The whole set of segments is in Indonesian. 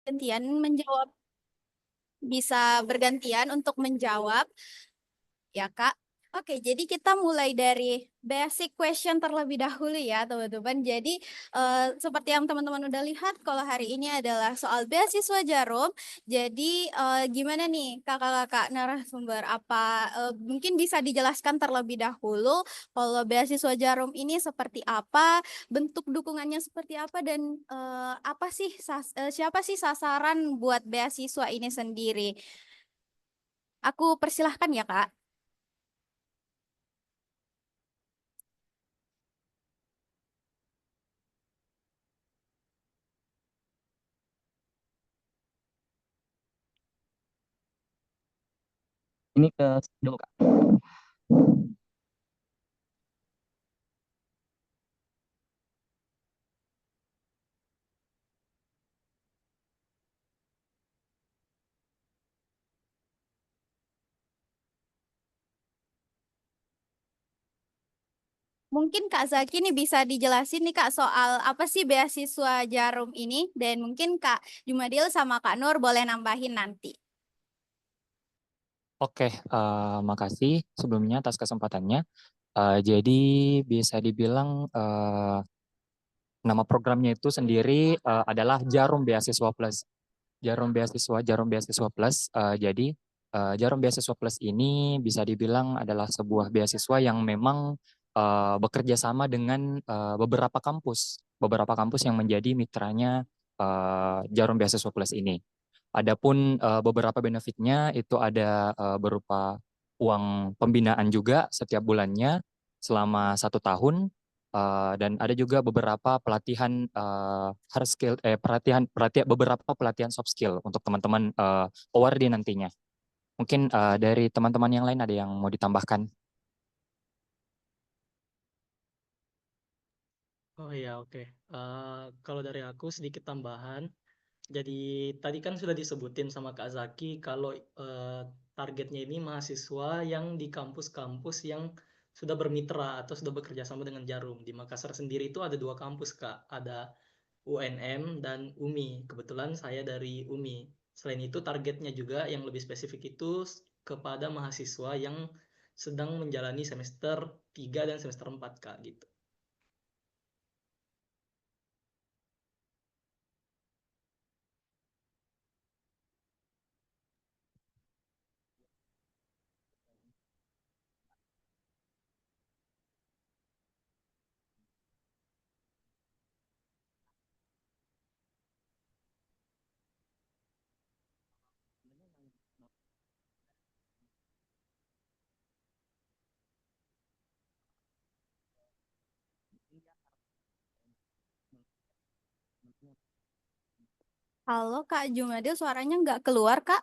gantian menjawab, bisa bergantian untuk menjawab ya Kak. Oke, jadi kita mulai dari basic question terlebih dahulu ya teman-teman. Jadi seperti yang teman-teman udah lihat, kalau hari ini adalah soal beasiswa Jarum. Jadi gimana nih kakak-kakak narasumber? Apa mungkin bisa dijelaskan terlebih dahulu kalau beasiswa Jarum ini seperti apa, bentuk dukungannya seperti apa, dan apa sih siapa sih sasaran buat beasiswa ini sendiri? Aku persilahkan ya Kak. Ini ke dulu Kak. Mungkin Kak Zaki nih bisa dijelasin nih Kak soal apa sih beasiswa Jarum ini, dan mungkin Kak Jumadil sama Kak Nur boleh nambahin nanti. Oke, makasih sebelumnya atas kesempatannya. Jadi bisa dibilang nama programnya itu sendiri adalah Jarum Beasiswa Plus. Jarum Beasiswa Plus. Jadi Jarum Beasiswa Plus ini bisa dibilang adalah sebuah beasiswa yang memang bekerja sama dengan beberapa kampus yang menjadi mitranya Jarum Beasiswa Plus ini. Adapun beberapa benefitnya itu ada berupa uang pembinaan juga setiap bulannya selama 1 tahun. Dan ada juga beberapa pelatihan hard skill, beberapa pelatihan soft skill untuk teman-teman ORD nantinya. Mungkin dari teman-teman yang lain ada yang mau ditambahkan? Oh iya, oke. Kalau dari aku sedikit tambahan. Jadi tadi kan sudah disebutin sama Kak Zaki kalau targetnya ini mahasiswa yang di kampus-kampus yang sudah bermitra atau sudah bekerja sama dengan Jarum. Di Makassar sendiri itu ada 2 kampus, Kak. Ada UNM dan UMI. Kebetulan saya dari UMI. Selain itu targetnya juga yang lebih spesifik itu kepada mahasiswa yang sedang menjalani semester 3 dan semester 4, Kak, gitu. Halo Kak Jumadil, suaranya nggak keluar Kak?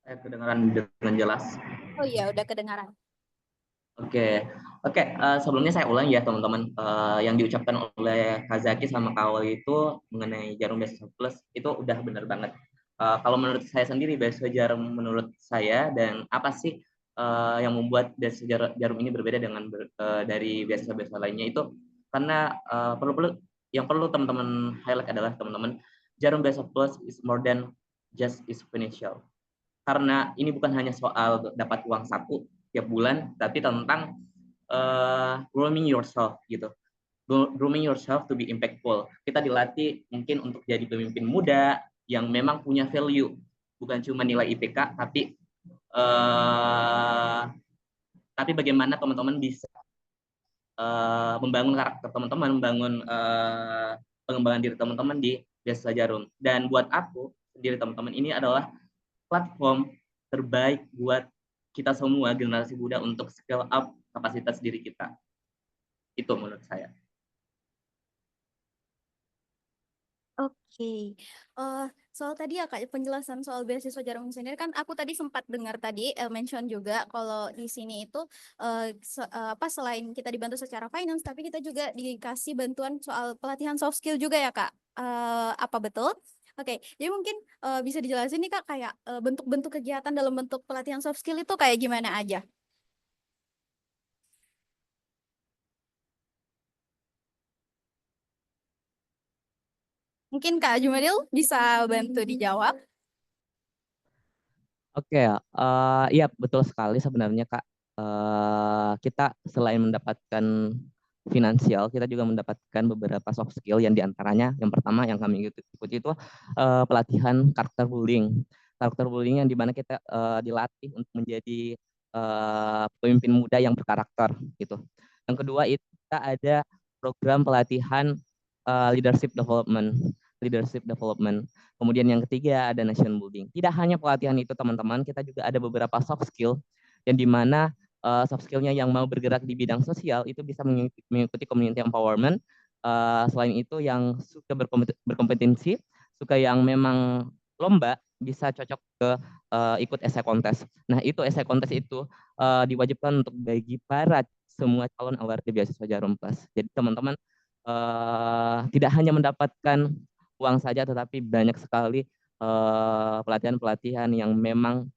Saya kedengaran dengan jelas. Oh iya, udah kedengaran. Oke, oke. Sebelumnya saya ulang ya teman-teman. Yang diucapkan oleh Kazaki sama Kawal itu mengenai Jarum Beasiswa Plus itu udah benar banget. Kalau menurut saya sendiri beasiswa Jarum menurut saya dan apa sih yang membuat beasiswa Jarum ini berbeda dengan dari beasiswa-beasiswa lainnya itu karena yang perlu teman-teman highlight adalah teman-teman Jarum Beasiswa Plus is more than just is financial. Karena ini bukan hanya soal dapat uang saku tiap bulan, tapi tentang grooming yourself gitu. Grooming yourself to be impactful. Kita dilatih mungkin untuk jadi pemimpin muda yang memang punya value, bukan cuma nilai IPK, uh, tapi bagaimana teman-teman bisa membangun karakter teman-teman, membangun pengembangan diri teman-teman di Beasiswa Jarum. Dan buat aku sendiri teman-teman ini adalah platform terbaik buat kita semua generasi muda untuk scale up kapasitas diri kita. Itu menurut saya. Oke, Eh, soal tadi ya Kak, penjelasan soal beasiswa Jarum sendiri kan aku tadi sempat dengar tadi mention juga kalau di sini itu apa, selain kita dibantu secara finance, tapi kita juga dikasih bantuan soal pelatihan soft skill juga ya Kak. Apa betul? Oke, jadi mungkin bisa dijelasin nih Kak kayak bentuk-bentuk kegiatan dalam bentuk pelatihan soft skill itu kayak gimana aja? Mungkin Kak Jumadil bisa bantu dijawab. Oke, iya betul sekali sebenarnya Kak. Kita selain mendapatkan finansial, kita juga mendapatkan beberapa soft skill yang diantaranya yang pertama yang kami ikuti itu pelatihan karakter bullying. Karakter bullying yang dimana kita dilatih untuk menjadi pemimpin muda yang berkarakter gitu. Yang kedua itu kita ada program pelatihan leadership development. Leadership development. Kemudian yang ketiga ada nation building. Tidak hanya pelatihan itu teman-teman, kita juga ada beberapa soft skill yang dimana soft skillnya yang mau bergerak di bidang sosial itu bisa mengikuti community empowerment. Selain itu yang suka berkompetensi, suka yang memang lomba bisa cocok ke ikut esai kontes. Nah itu esai kontes itu diwajibkan untuk bagi para semua calon award beasiswa Jarum Plus. Jadi teman-teman tidak hanya mendapatkan uang saja, tetapi banyak sekali pelatihan-pelatihan yang memang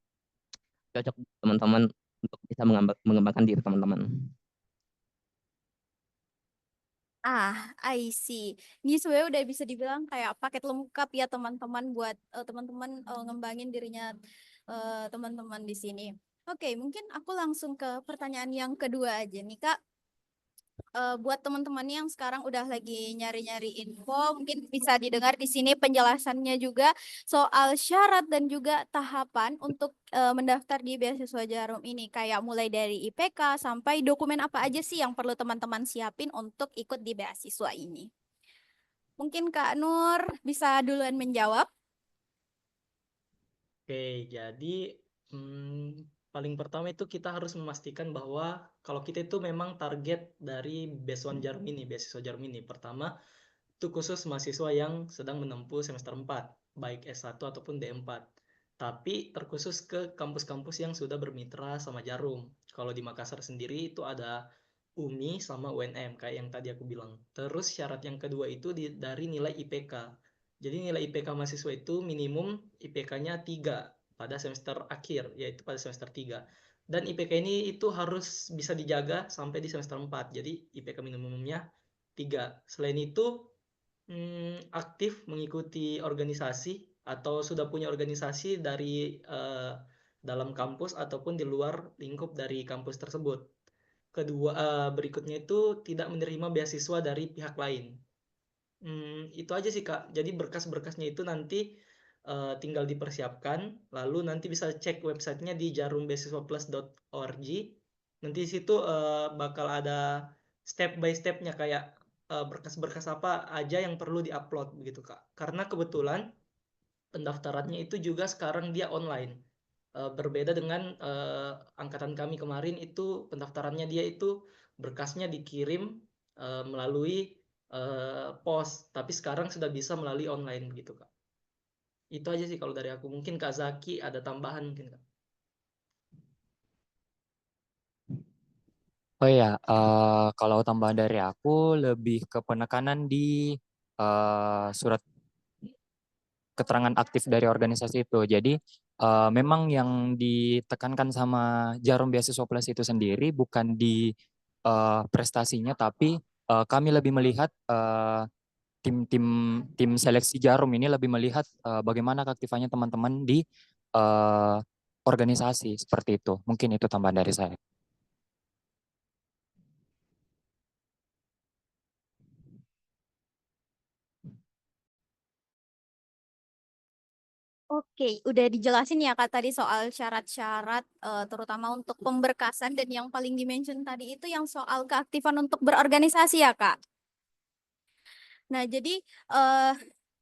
cocok teman-teman untuk bisa mengembangkan diri teman-teman. I see. Ini sebenarnya udah bisa dibilang kayak paket lengkap ya teman-teman buat teman-teman ngembangin dirinya teman-teman di sini. Oke, mungkin aku langsung ke pertanyaan yang kedua aja nih Kak. Buat teman-teman yang sekarang udah lagi nyari-nyari info, mungkin bisa didengar di sini penjelasannya juga soal syarat dan juga tahapan untuk mendaftar di beasiswa Jarum ini. Kayak mulai dari IPK sampai dokumen apa aja sih yang perlu teman-teman siapin untuk ikut di beasiswa ini. Mungkin Kak Nur bisa duluan menjawab. Oke, jadi paling pertama itu kita harus memastikan bahwa kalau kita itu memang target dari Beasiswa Jarum ini, beasiswa Jarum ini. Pertama, itu khusus mahasiswa yang sedang menempuh semester 4, baik S1 ataupun D4. Tapi terkhusus ke kampus-kampus yang sudah bermitra sama Jarum. Kalau di Makassar sendiri itu ada UMI sama UNM, kayak yang tadi aku bilang. Terus syarat yang kedua itu dari nilai IPK. Jadi nilai IPK mahasiswa itu minimum IPK-nya 3 pada semester akhir, yaitu pada semester 3. Dan IPK ini itu harus bisa dijaga sampai di semester 4. Jadi IPK minimumnya 3. Selain itu, aktif mengikuti organisasi atau sudah punya organisasi dari dalam kampus ataupun di luar lingkup dari kampus tersebut. Kedua, berikutnya itu tidak menerima beasiswa dari pihak lain. Itu aja sih Kak. Jadi berkas-berkasnya itu nanti tinggal dipersiapkan, lalu nanti bisa cek websitenya di jarumbeasiswaplus.org. Nanti di situ bakal ada step by stepnya kayak berkas-berkas apa aja yang perlu diupload begitu Kak. Karena kebetulan pendaftarannya itu juga sekarang dia online. Berbeda dengan angkatan kami kemarin itu pendaftarannya dia itu berkasnya dikirim melalui pos, tapi sekarang sudah bisa melalui online gitu Kak. Itu aja sih kalau dari aku. Mungkin Kak Zaki ada tambahan mungkin Kak. Oh ya, kalau tambahan dari aku lebih ke penekanan di surat keterangan aktif dari organisasi itu. Jadi memang yang ditekankan sama Jarum Beasiswa Plus itu sendiri bukan di prestasinya, tapi kami lebih melihat tim-tim tim seleksi Jarum ini lebih melihat bagaimana keaktifannya teman-teman di eh, organisasi seperti itu. Mungkin itu tambahan dari saya. Oke, udah dijelasin ya Kak tadi soal syarat-syarat terutama untuk pemberkasan dan yang paling dimention tadi itu yang soal keaktifan untuk berorganisasi ya Kak. Nah, jadi eh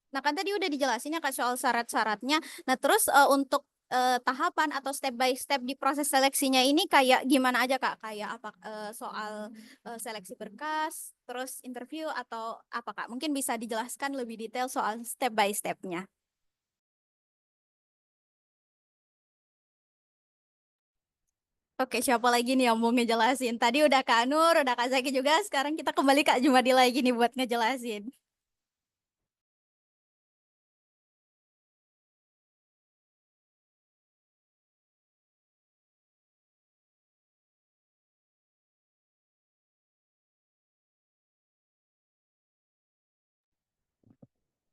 nah kan tadi udah dijelasin ya Kak soal syarat-syaratnya. Nah, terus untuk tahapan atau step by step di proses seleksinya ini kayak gimana aja Kak? Kayak apa soal seleksi berkas, terus interview atau apa Kak? Mungkin bisa dijelaskan lebih detail soal step by stepnya. Oke, siapa lagi nih yang mau ngejelasin? Tadi udah Kak Nur, udah Kak Zaki juga. Sekarang kita kembali Kak Jumadi lagi nih buat ngejelasin.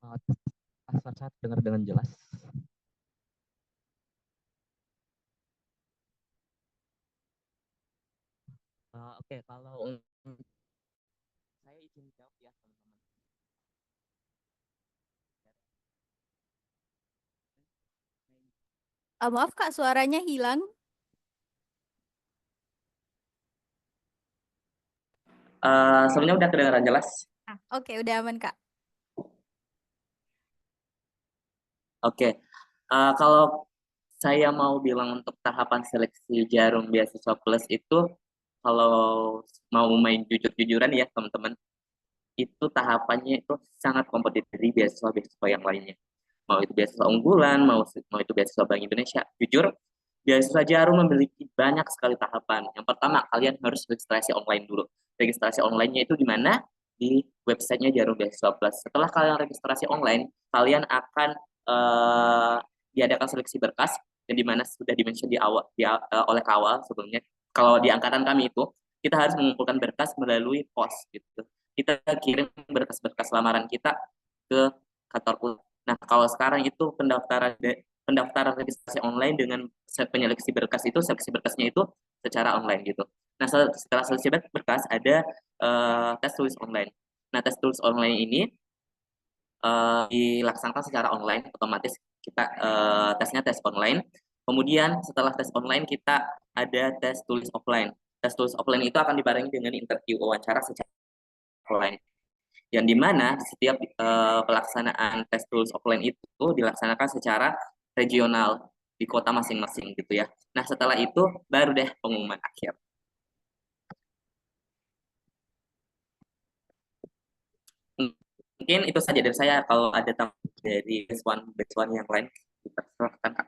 Saat dengar dengan jelas. Oke, kalau saya izin jawab ya teman-teman. Maaf Kak, suaranya hilang. Sebenarnya udah kedengaran jelas. Oke, udah aman Kak. Oke, kalau saya mau bilang untuk tahapan seleksi Jarum Beasiswa Plus itu, kalau mau main jujur-jujuran ya teman-teman, itu tahapannya itu sangat kompetitif dari beasiswa-beasiswa yang lainnya. Mau itu beasiswa unggulan, mau itu beasiswa Bank Indonesia. Jujur, beasiswa Jarum memiliki banyak sekali tahapan. Yang pertama, kalian harus registrasi online dulu. Registrasi online-nya itu di mana? Di websitenya Jarum Beasiswa Plus. Setelah kalian registrasi online, kalian akan diadakan seleksi berkas yang dimana sudah dimention oleh Kawal sebelumnya. Kalau di angkatan kami itu, kita harus mengumpulkan berkas melalui pos gitu. Kita kirim berkas-berkas lamaran kita ke kantor. Nah, kalau sekarang itu pendaftaran registrasi online dengan penyeleksi berkas itu, seleksi berkasnya itu secara online gitu. Nah, setelah seleksi berkas ada tes tulis online. Nah, tes tulis online ini dilaksanakan secara online, otomatis kita tesnya tes online. Kemudian setelah tes online kita ada tes tulis offline. Tes tulis offline itu akan dibarengi dengan interview wawancara secara offline. Yang dimana setiap pelaksanaan tes tulis offline itu dilaksanakan secara regional di kota masing-masing gitu ya. Nah setelah itu baru deh pengumuman akhir. Mungkin itu saja dari saya. Kalau ada tambahan dari batch one yang lain, dipersilakan Kak.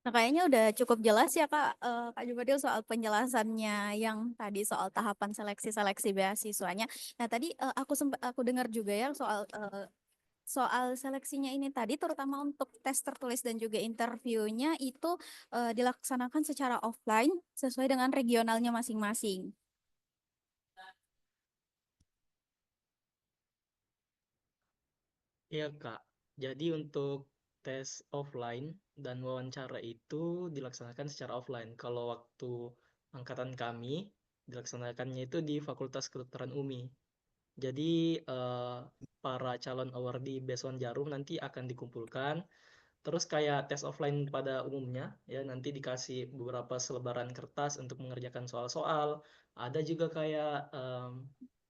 Nah, kayaknya udah cukup jelas ya Kak, Kak Jubadil soal penjelasannya yang tadi soal tahapan seleksi beasiswanya. Nah, tadi aku dengar juga ya soal seleksinya ini tadi, terutama untuk tes tertulis dan juga interviewnya itu dilaksanakan secara offline sesuai dengan regionalnya masing-masing. Iya, Kak. Jadi untuk tes offline dan wawancara itu dilaksanakan secara offline. Kalau waktu angkatan kami, dilaksanakannya itu di Fakultas Kedokteran UMI. Jadi para calon awardee Beasiswa Jarum nanti akan dikumpulkan. Terus kayak tes offline pada umumnya, ya nanti dikasih beberapa selebaran kertas untuk mengerjakan soal-soal. Ada juga kayak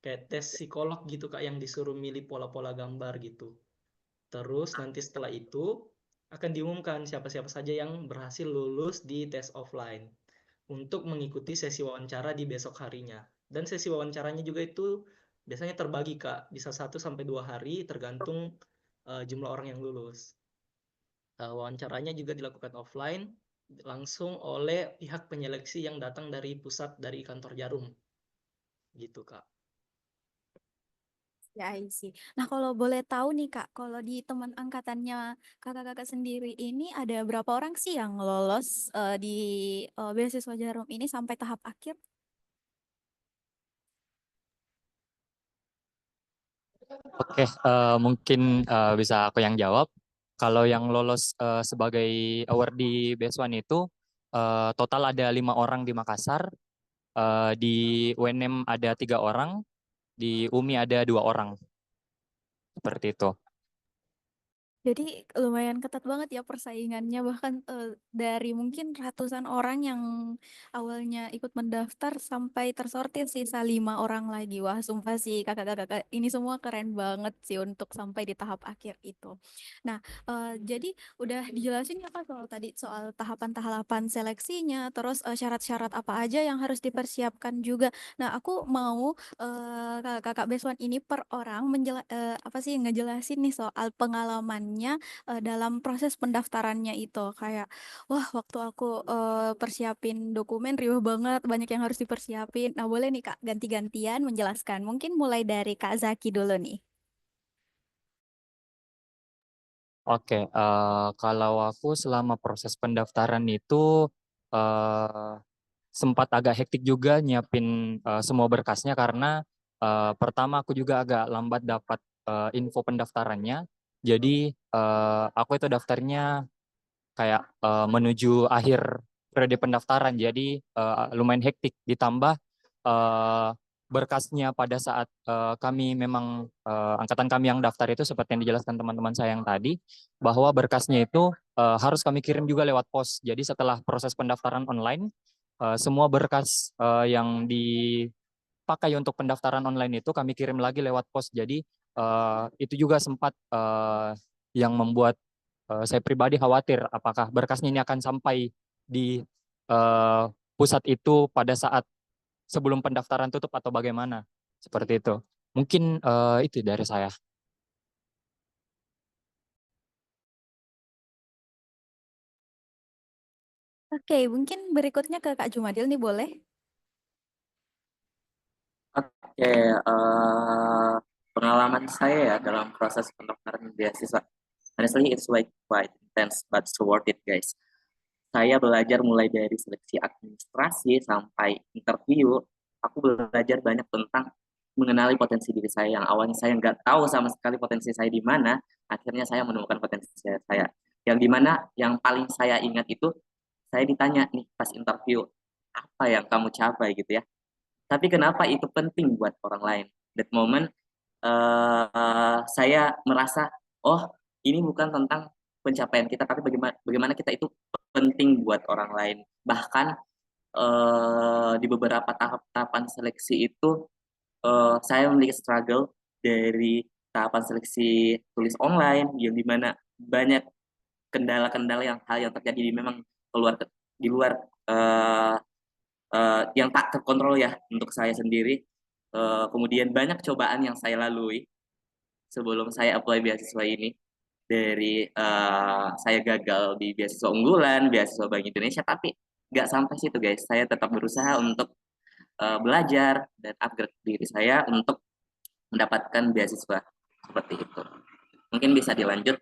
tes psikolog gitu Kak, yang disuruh milih pola-pola gambar gitu. Terus nanti setelah itu akan diumumkan siapa-siapa saja yang berhasil lulus di tes offline untuk mengikuti sesi wawancara di besok harinya. Dan sesi wawancaranya juga itu biasanya terbagi Kak, bisa 1 sampai 2 hari tergantung jumlah orang yang lulus. Wawancaranya juga dilakukan offline langsung oleh pihak penyeleksi yang datang dari pusat dari kantor Jarum. Gitu Kak. Ya, I see. Nah, kalau boleh tahu nih Kak, kalau di teman angkatannya kakak-kakak sendiri ini ada berapa orang sih yang lolos di beasiswa Jarum ini sampai tahap akhir? Oke, mungkin bisa aku yang jawab. Kalau yang lolos sebagai awardee Beasiswan itu total ada 5 orang di Makassar, di UNM ada 3 orang, di UMI ada 2 orang. Seperti itu. Jadi lumayan ketat banget ya persaingannya, bahkan dari mungkin ratusan orang yang awalnya ikut mendaftar sampai tersortir sisa 5 orang lagi. Wah, sumpah sih kakak-kakak ini semua keren banget sih untuk sampai di tahap akhir itu. Nah, jadi udah dijelasin ya Kak soal tadi soal tahapan-tahapan seleksinya, terus syarat-syarat apa aja yang harus dipersiapkan juga. Nah, aku mau kakak Beswan ini per orang apa sih ngejelasin nih soal pengalamannya pengalamannya dalam proses pendaftarannya itu. Kayak, wah waktu aku persiapin dokumen riuh banget, banyak yang harus dipersiapin. Nah boleh nih Kak ganti-gantian menjelaskan. Mungkin mulai dari Kak Zaki dulu nih. Oke, kalau aku selama proses pendaftaran itu eh, sempat agak hektik juga nyiapin semua berkasnya karena pertama aku juga agak lambat dapat info pendaftarannya. Jadi aku itu daftarnya kayak menuju akhir periode pendaftaran. Jadi lumayan hektik. Ditambah eh, berkasnya pada saat kami memang angkatan kami yang daftar itu seperti yang dijelaskan teman-teman saya yang tadi, bahwa berkasnya itu harus kami kirim juga lewat pos. Jadi setelah proses pendaftaran online, semua berkas yang dipakai untuk pendaftaran online itu kami kirim lagi lewat pos. Jadi itu juga sempat yang membuat saya pribadi khawatir apakah berkasnya ini akan sampai di eh, pusat itu pada saat sebelum pendaftaran tutup atau bagaimana. Seperti itu. Mungkin itu dari saya. Oke, mungkin berikutnya ke Kak Jumadil nih boleh. Oke, pengalaman saya ya dalam proses pendaftaran beasiswa. Honestly, it's like quite intense, but so worth it, guys. Saya belajar mulai dari seleksi administrasi sampai interview. Aku belajar banyak tentang mengenali potensi diri saya yang awalnya saya nggak tahu sama sekali potensi saya di mana. Akhirnya saya menemukan potensi saya. Yang dimana yang paling saya ingat itu saya ditanya nih pas interview, apa yang kamu capai gitu ya. Tapi kenapa itu penting buat orang lain? That moment saya merasa, oh ini bukan tentang pencapaian kita, tapi bagaimana kita itu penting buat orang lain. Bahkan di beberapa tahapan seleksi itu saya memiliki struggle dari tahapan seleksi tulis online yang dimana banyak kendala-kendala hal yang terjadi memang di luar uh, yang tak terkontrol ya untuk saya sendiri. Kemudian banyak cobaan yang saya lalui sebelum saya apply beasiswa ini. Dari saya gagal di beasiswa unggulan, beasiswa Bank Indonesia, tapi nggak sampai situ guys. Saya tetap berusaha untuk belajar dan upgrade diri saya untuk mendapatkan beasiswa seperti itu. Mungkin bisa dilanjut.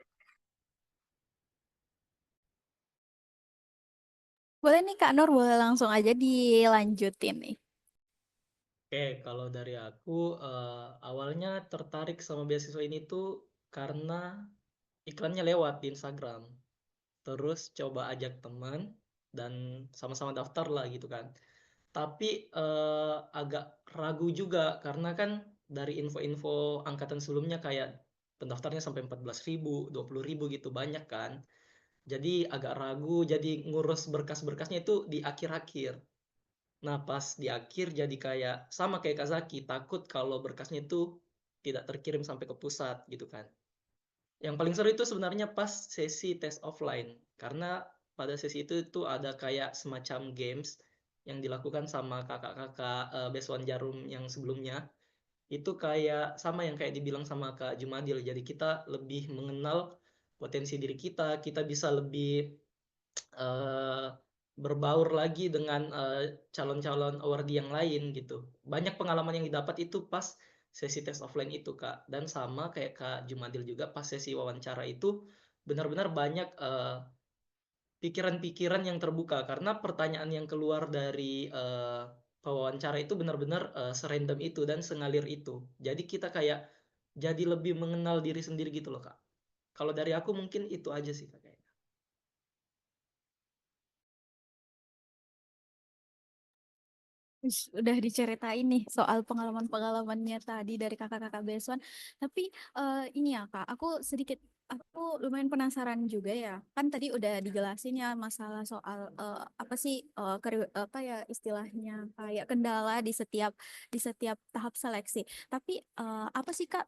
Boleh nih Kak Nur, boleh langsung aja dilanjutin nih. Oke, kalau dari aku awalnya tertarik sama beasiswa ini tuh karena iklannya lewat di Instagram. Terus coba ajak teman dan sama-sama daftar lah gitu kan. Tapi agak ragu juga karena kan dari info-info angkatan sebelumnya kayak pendaftarnya sampai 14.000, 20.000 gitu banyak kan. Jadi agak ragu, jadi ngurus berkas-berkasnya itu di akhir-akhir. Nah, pas di akhir jadi kayak sama kayak Kazaki, takut kalau berkasnya itu tidak terkirim sampai ke pusat gitu kan. Yang paling seru itu sebenarnya pas sesi tes offline, karena pada sesi itu ada kayak semacam games yang dilakukan sama kakak-kakak Besuan Jarum yang sebelumnya. Itu kayak sama yang kayak dibilang sama Kak Jumadil. Jadi kita lebih mengenal potensi diri kita, kita bisa lebih eh, berbaur lagi dengan calon-calon awardee yang lain gitu. Banyak pengalaman yang didapat itu pas sesi tes offline itu Kak. Dan sama kayak Kak Jumadil juga pas sesi wawancara itu benar-benar banyak pikiran-pikiran yang terbuka karena pertanyaan yang keluar dari pewawancara itu benar-benar serandom itu dan sengalir itu. Jadi kita kayak jadi lebih mengenal diri sendiri gitu loh Kak. Kalau dari aku mungkin itu aja sih Kak. Udah diceritain nih soal pengalaman-pengalamannya tadi dari kakak-kakak Beswan. Tapi ini ya Kak, aku lumayan penasaran juga ya. Kan tadi udah dijelasin ya masalah soal apa sih apa ya istilahnya kayak kendala di setiap tahap seleksi. Tapi apa sih Kak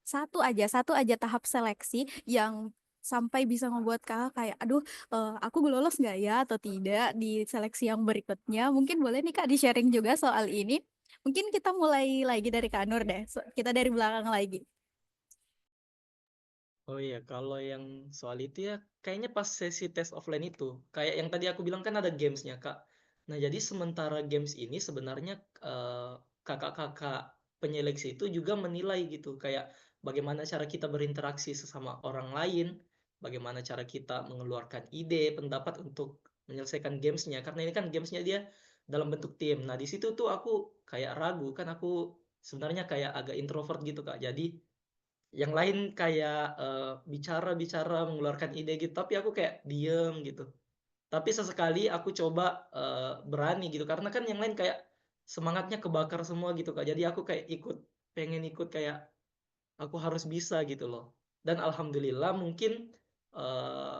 satu aja tahap seleksi yang sampai bisa membuat kakak kayak aduh aku lolos nggak ya atau tidak di seleksi yang berikutnya. Mungkin boleh nih Kak di-sharing juga soal ini. Mungkin kita mulai lagi dari Kak Nur deh. Kita dari belakang lagi. Oh iya, kalau yang soal itu ya kayaknya pas sesi tes offline itu, kayak yang tadi aku bilang kan ada gamesnya Kak. Nah jadi sementara games ini sebenarnya eh, kakak-kakak penyeleksi itu juga menilai gitu, kayak bagaimana cara kita berinteraksi sesama orang lain, bagaimana cara kita mengeluarkan ide, pendapat untuk menyelesaikan gamesnya. Karena ini kan gamesnya dia dalam bentuk tim. Nah di situ tuh aku kayak ragu, kan aku sebenarnya kayak agak introvert gitu Kak. Jadi yang lain kayak bicara-bicara mengeluarkan ide gitu, tapi aku kayak diem gitu. Tapi sesekali aku coba berani gitu, karena kan yang lain kayak semangatnya kebakar semua gitu Kak. Jadi aku kayak pengen ikut kayak aku harus bisa gitu loh. Dan alhamdulillah mungkin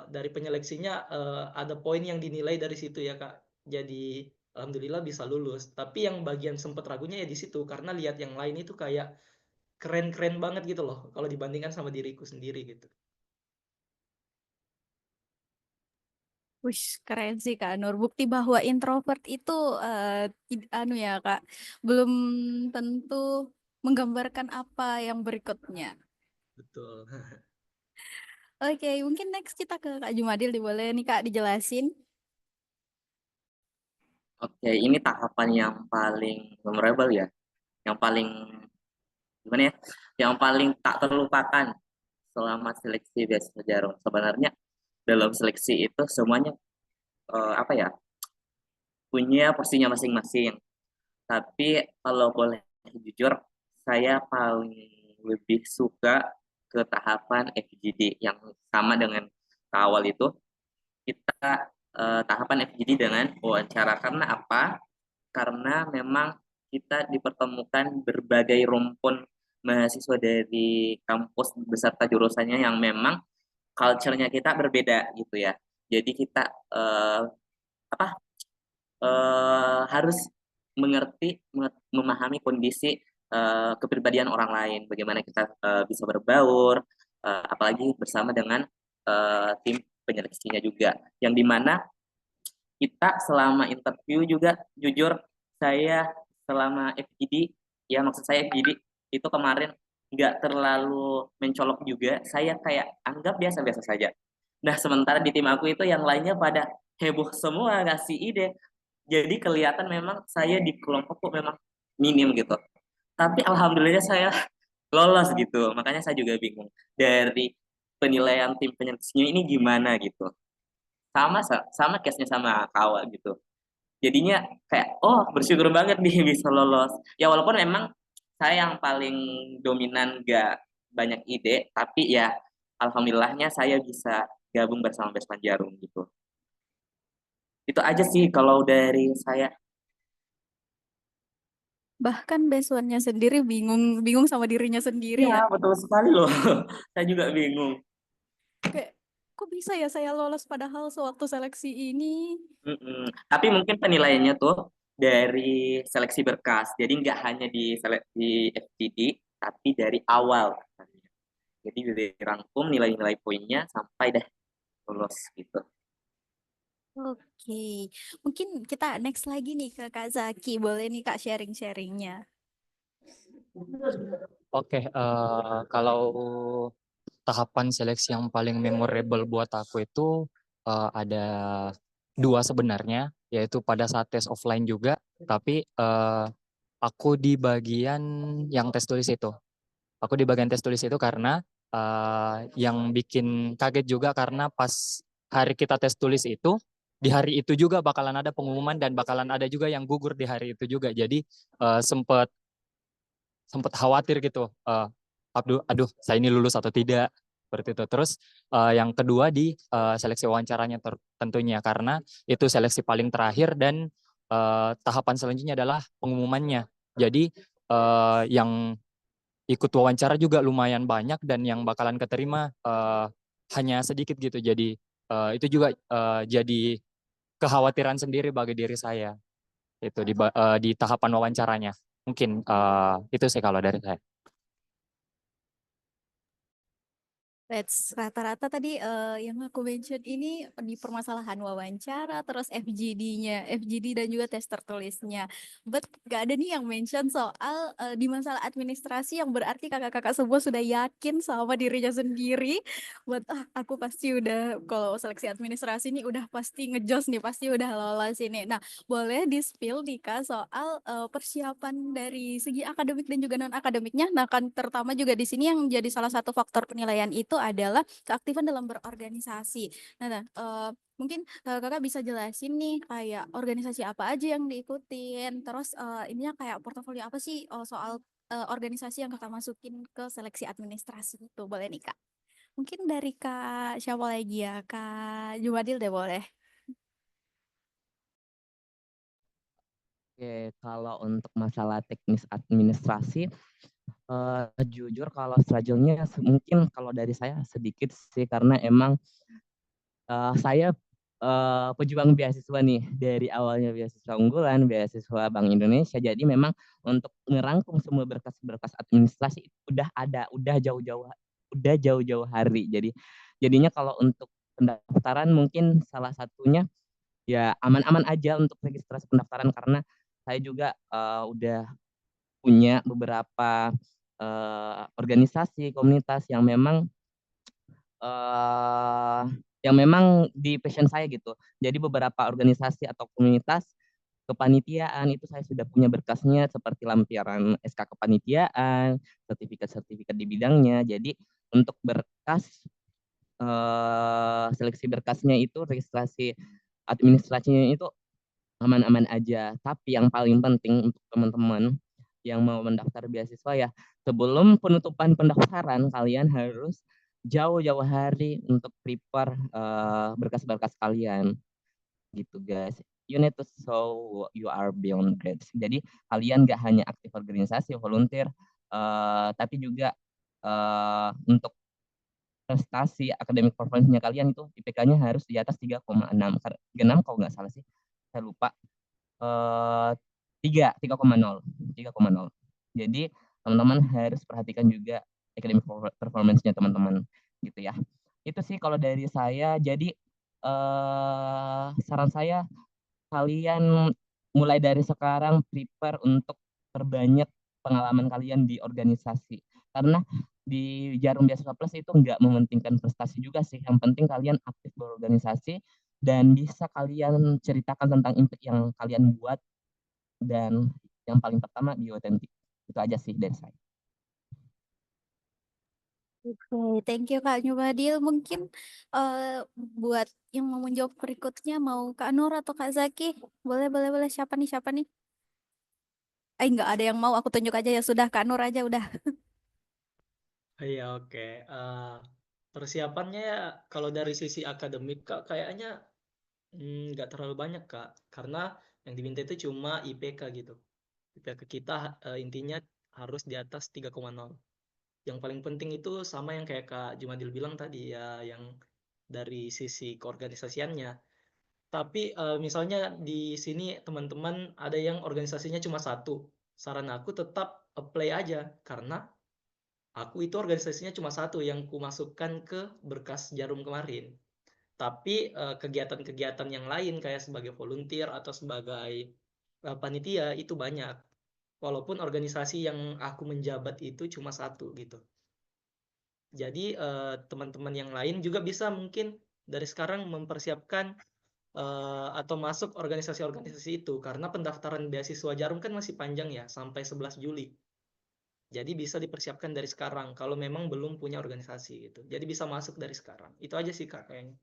dari penyeleksinya ada poin yang dinilai dari situ ya Kak. Jadi alhamdulillah bisa lulus. Tapi yang bagian sempat ragunya ya di situ, karena lihat yang lain itu kayak keren-keren banget gitu loh kalau dibandingkan sama diriku sendiri gitu. Wih, keren sih Kak Nur. Bukti bahwa introvert itu anu ya Kak, belum tentu menggambarkan apa yang berikutnya. Betul. Oke, mungkin next kita ke Kak Jumadil, boleh nih Kak dijelasin. Oke, ini tahapan yang paling memorable ya, yang paling gimana ya, yang paling tak terlupakan selama seleksi beasiswa Jarum. Sebenarnya dalam seleksi itu semuanya apa ya, punya porsinya masing-masing. Tapi kalau boleh jujur, saya paling lebih suka ke tahapan FGD yang sama dengan awal itu. Kita tahapan FGD dengan wawancara. Karena apa? Karena memang kita dipertemukan berbagai rumpun mahasiswa dari kampus beserta jurusannya yang memang culture-nya kita berbeda gitu ya. Jadi kita apa harus mengerti, memahami kondisi kepribadian orang lain, bagaimana kita bisa berbaur, apalagi bersama dengan tim penyeleksinya juga, yang dimana kita selama interview juga jujur saya selama FGD, ya maksud saya FGD itu kemarin nggak terlalu mencolok juga, saya kayak anggap biasa-biasa saja. Nah sementara di tim aku itu yang lainnya pada heboh semua ngasih ide, jadi kelihatan memang saya di kelompokku memang minim gitu. Tapi alhamdulillah saya lolos gitu. Makanya saya juga bingung dari penilaian tim penyeleksinya ini gimana gitu. Sama sama case-nya sama Kawal gitu. Jadinya kayak oh bersyukur banget nih bisa lolos. Ya walaupun memang saya yang paling dominan gak banyak ide, tapi ya alhamdulillahnya saya bisa gabung bersama Besman Jarum gitu. Itu aja sih kalau dari saya. Bahkan besokannya sendiri bingung bingung sama dirinya sendiri Iya, ya. betul sekali loh. Saya juga bingung. Kayak kok bisa ya saya lolos padahal sewaktu seleksi ini. Mm-mm. Tapi mungkin penilaiannya tuh dari seleksi berkas. Jadi nggak hanya di FGD, tapi dari awal. Jadi dirangkum nilai-nilai poinnya sampai deh lulus gitu. Oke, mungkin kita next lagi nih ke Kak Zaki. Boleh nih Kak sharing-sharingnya. Oke, kalau tahapan seleksi yang paling memorable buat aku itu ada dua sebenarnya, yaitu pada saat tes offline juga, tapi aku di bagian yang tes tulis itu. Aku di bagian tes tulis itu karena yang bikin kaget juga karena pas hari kita tes tulis itu, di hari itu juga bakalan ada pengumuman dan bakalan ada juga yang gugur di hari itu juga. Jadi sempet sempat khawatir gitu. Aduh, saya ini lulus atau tidak seperti itu. Terus yang kedua di seleksi wawancaranya tentunya karena itu seleksi paling terakhir dan tahapan selanjutnya adalah pengumumannya. Jadi yang ikut wawancara juga lumayan banyak dan yang bakalan keterima hanya sedikit gitu. Jadi itu juga jadi kekhawatiran sendiri bagi diri saya itu di tahapan wawancaranya. Mungkin itu sih kalau dari saya. Rata-rata tadi yang aku mention ini di permasalahan wawancara, terus FGD dan juga tes tertulisnya. But gak ada nih yang mention soal di masalah administrasi yang berarti kakak-kakak semua sudah yakin sama dirinya sendiri. Buat aku pasti udah kalau seleksi administrasi ini udah pasti ngejos nih, pasti udah lolos ini. Nah, boleh di-spill nih Kak soal persiapan dari segi akademik dan juga non akademiknya. Nah, kan terutama juga di sini yang jadi salah satu faktor penilaian itu adalah keaktifan dalam berorganisasi. Mungkin kakak bisa jelasin nih kayak organisasi apa aja yang diikutin. Terus ininya kayak portofolio apa sih soal organisasi yang kakak masukin ke seleksi administrasi itu. Boleh nih Kak. Mungkin dari Kak siapa lagi ya? Kak Jumadil deh boleh. Oke, kalau untuk masalah teknis administrasi, jujur kalau struggle-nya mungkin kalau dari saya sedikit sih karena emang saya pejuang beasiswa nih dari awalnya beasiswa unggulan, beasiswa Bank Indonesia. Jadi memang untuk ngerangkum semua berkas-berkas administrasi udah jauh-jauh hari. Jadinya kalau untuk pendaftaran mungkin salah satunya ya aman-aman aja untuk registrasi pendaftaran karena saya juga udah punya beberapa organisasi komunitas uh, yang memang di passion saya gitu. Jadi beberapa organisasi atau komunitas kepanitiaan itu saya sudah punya berkasnya seperti lampiran SK kepanitiaan, sertifikat-sertifikat di bidangnya. Jadi untuk berkas seleksi berkasnya itu registrasi administrasinya itu aman-aman aja. Tapi yang paling penting untuk teman-teman yang mau mendaftar beasiswa ya, sebelum penutupan pendaftaran kalian harus jauh-jauh hari untuk prepare berkas-berkas kalian gitu guys. You need to show you are beyond grades. Jadi kalian gak hanya aktif organisasi, volunteer, tapi juga untuk prestasi akademik performance-nya kalian itu IPK-nya harus di atas 3,6. 3,6 kalau nggak salah sih. Saya lupa. 3,0. Jadi teman-teman harus perhatikan juga academic performance-nya teman-teman gitu ya. Itu sih kalau dari saya. Jadi saran saya kalian mulai dari sekarang prepare untuk perbanyak pengalaman kalian di organisasi. Karena di Jarum Beasiswa Plus itu nggak mementingkan prestasi juga sih. Yang penting kalian aktif berorganisasi dan bisa kalian ceritakan tentang impact yang kalian buat. Dan yang paling pertama be otentik. Itu aja sih dari saya. Oke, thank you Kak Nyubadil. Mungkin buat yang mau menjawab berikutnya mau Kak Nur atau Kak Zaki? Boleh. Siapa nih? Nggak ada yang mau. Aku tunjuk aja ya sudah. Kak Nur aja udah. Iya, oke. Persiapannya ya kalau dari sisi akademik Kak kayaknya nggak terlalu banyak Kak, karena yang diminta itu cuma IPK gitu. IPK kita intinya harus di atas 3,0. Yang paling penting itu sama yang kayak Kak Jumadil bilang tadi ya, yang dari sisi keorganisasiannya. Tapi misalnya di sini teman-teman ada yang organisasinya cuma satu, saran aku tetap apply aja karena aku itu organisasinya cuma satu yang ku masukkan ke berkas Jarum kemarin. Tapi kegiatan-kegiatan yang lain kayak sebagai volunteer atau sebagai panitia itu banyak. Walaupun organisasi yang aku menjabat itu cuma satu gitu. Jadi teman-teman yang lain juga bisa mungkin dari sekarang mempersiapkan atau masuk organisasi-organisasi itu karena pendaftaran beasiswa Jarum kan masih panjang ya sampai 11 Juli. Jadi bisa dipersiapkan dari sekarang kalau memang belum punya organisasi gitu. Jadi bisa masuk dari sekarang. Itu aja sih Kak kayaknya.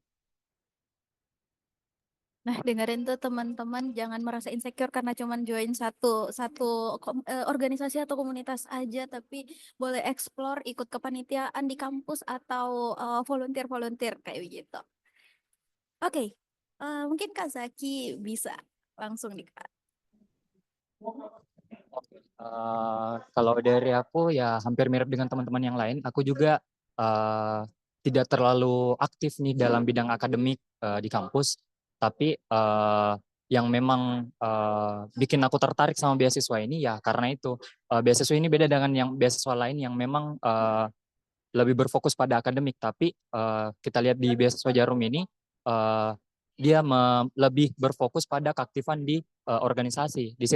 Nah, dengerin tuh teman-teman, jangan merasa insecure karena cuman join satu satu organisasi atau komunitas aja, tapi boleh explore, ikut kepanitiaan di kampus atau volunteer kayak gitu. Oke, mungkin Kak Zaki bisa langsung nih Kak. Kalau dari aku ya hampir mirip dengan teman-teman yang lain. Aku juga tidak terlalu aktif nih dalam bidang akademik di kampus, tapi yang memang bikin aku tertarik sama beasiswa ini ya karena itu beasiswa ini beda dengan yang beasiswa lain yang memang lebih berfokus pada akademik, tapi kita lihat di beasiswa Jarum ini dia lebih berfokus pada keaktifan di organisasi. Di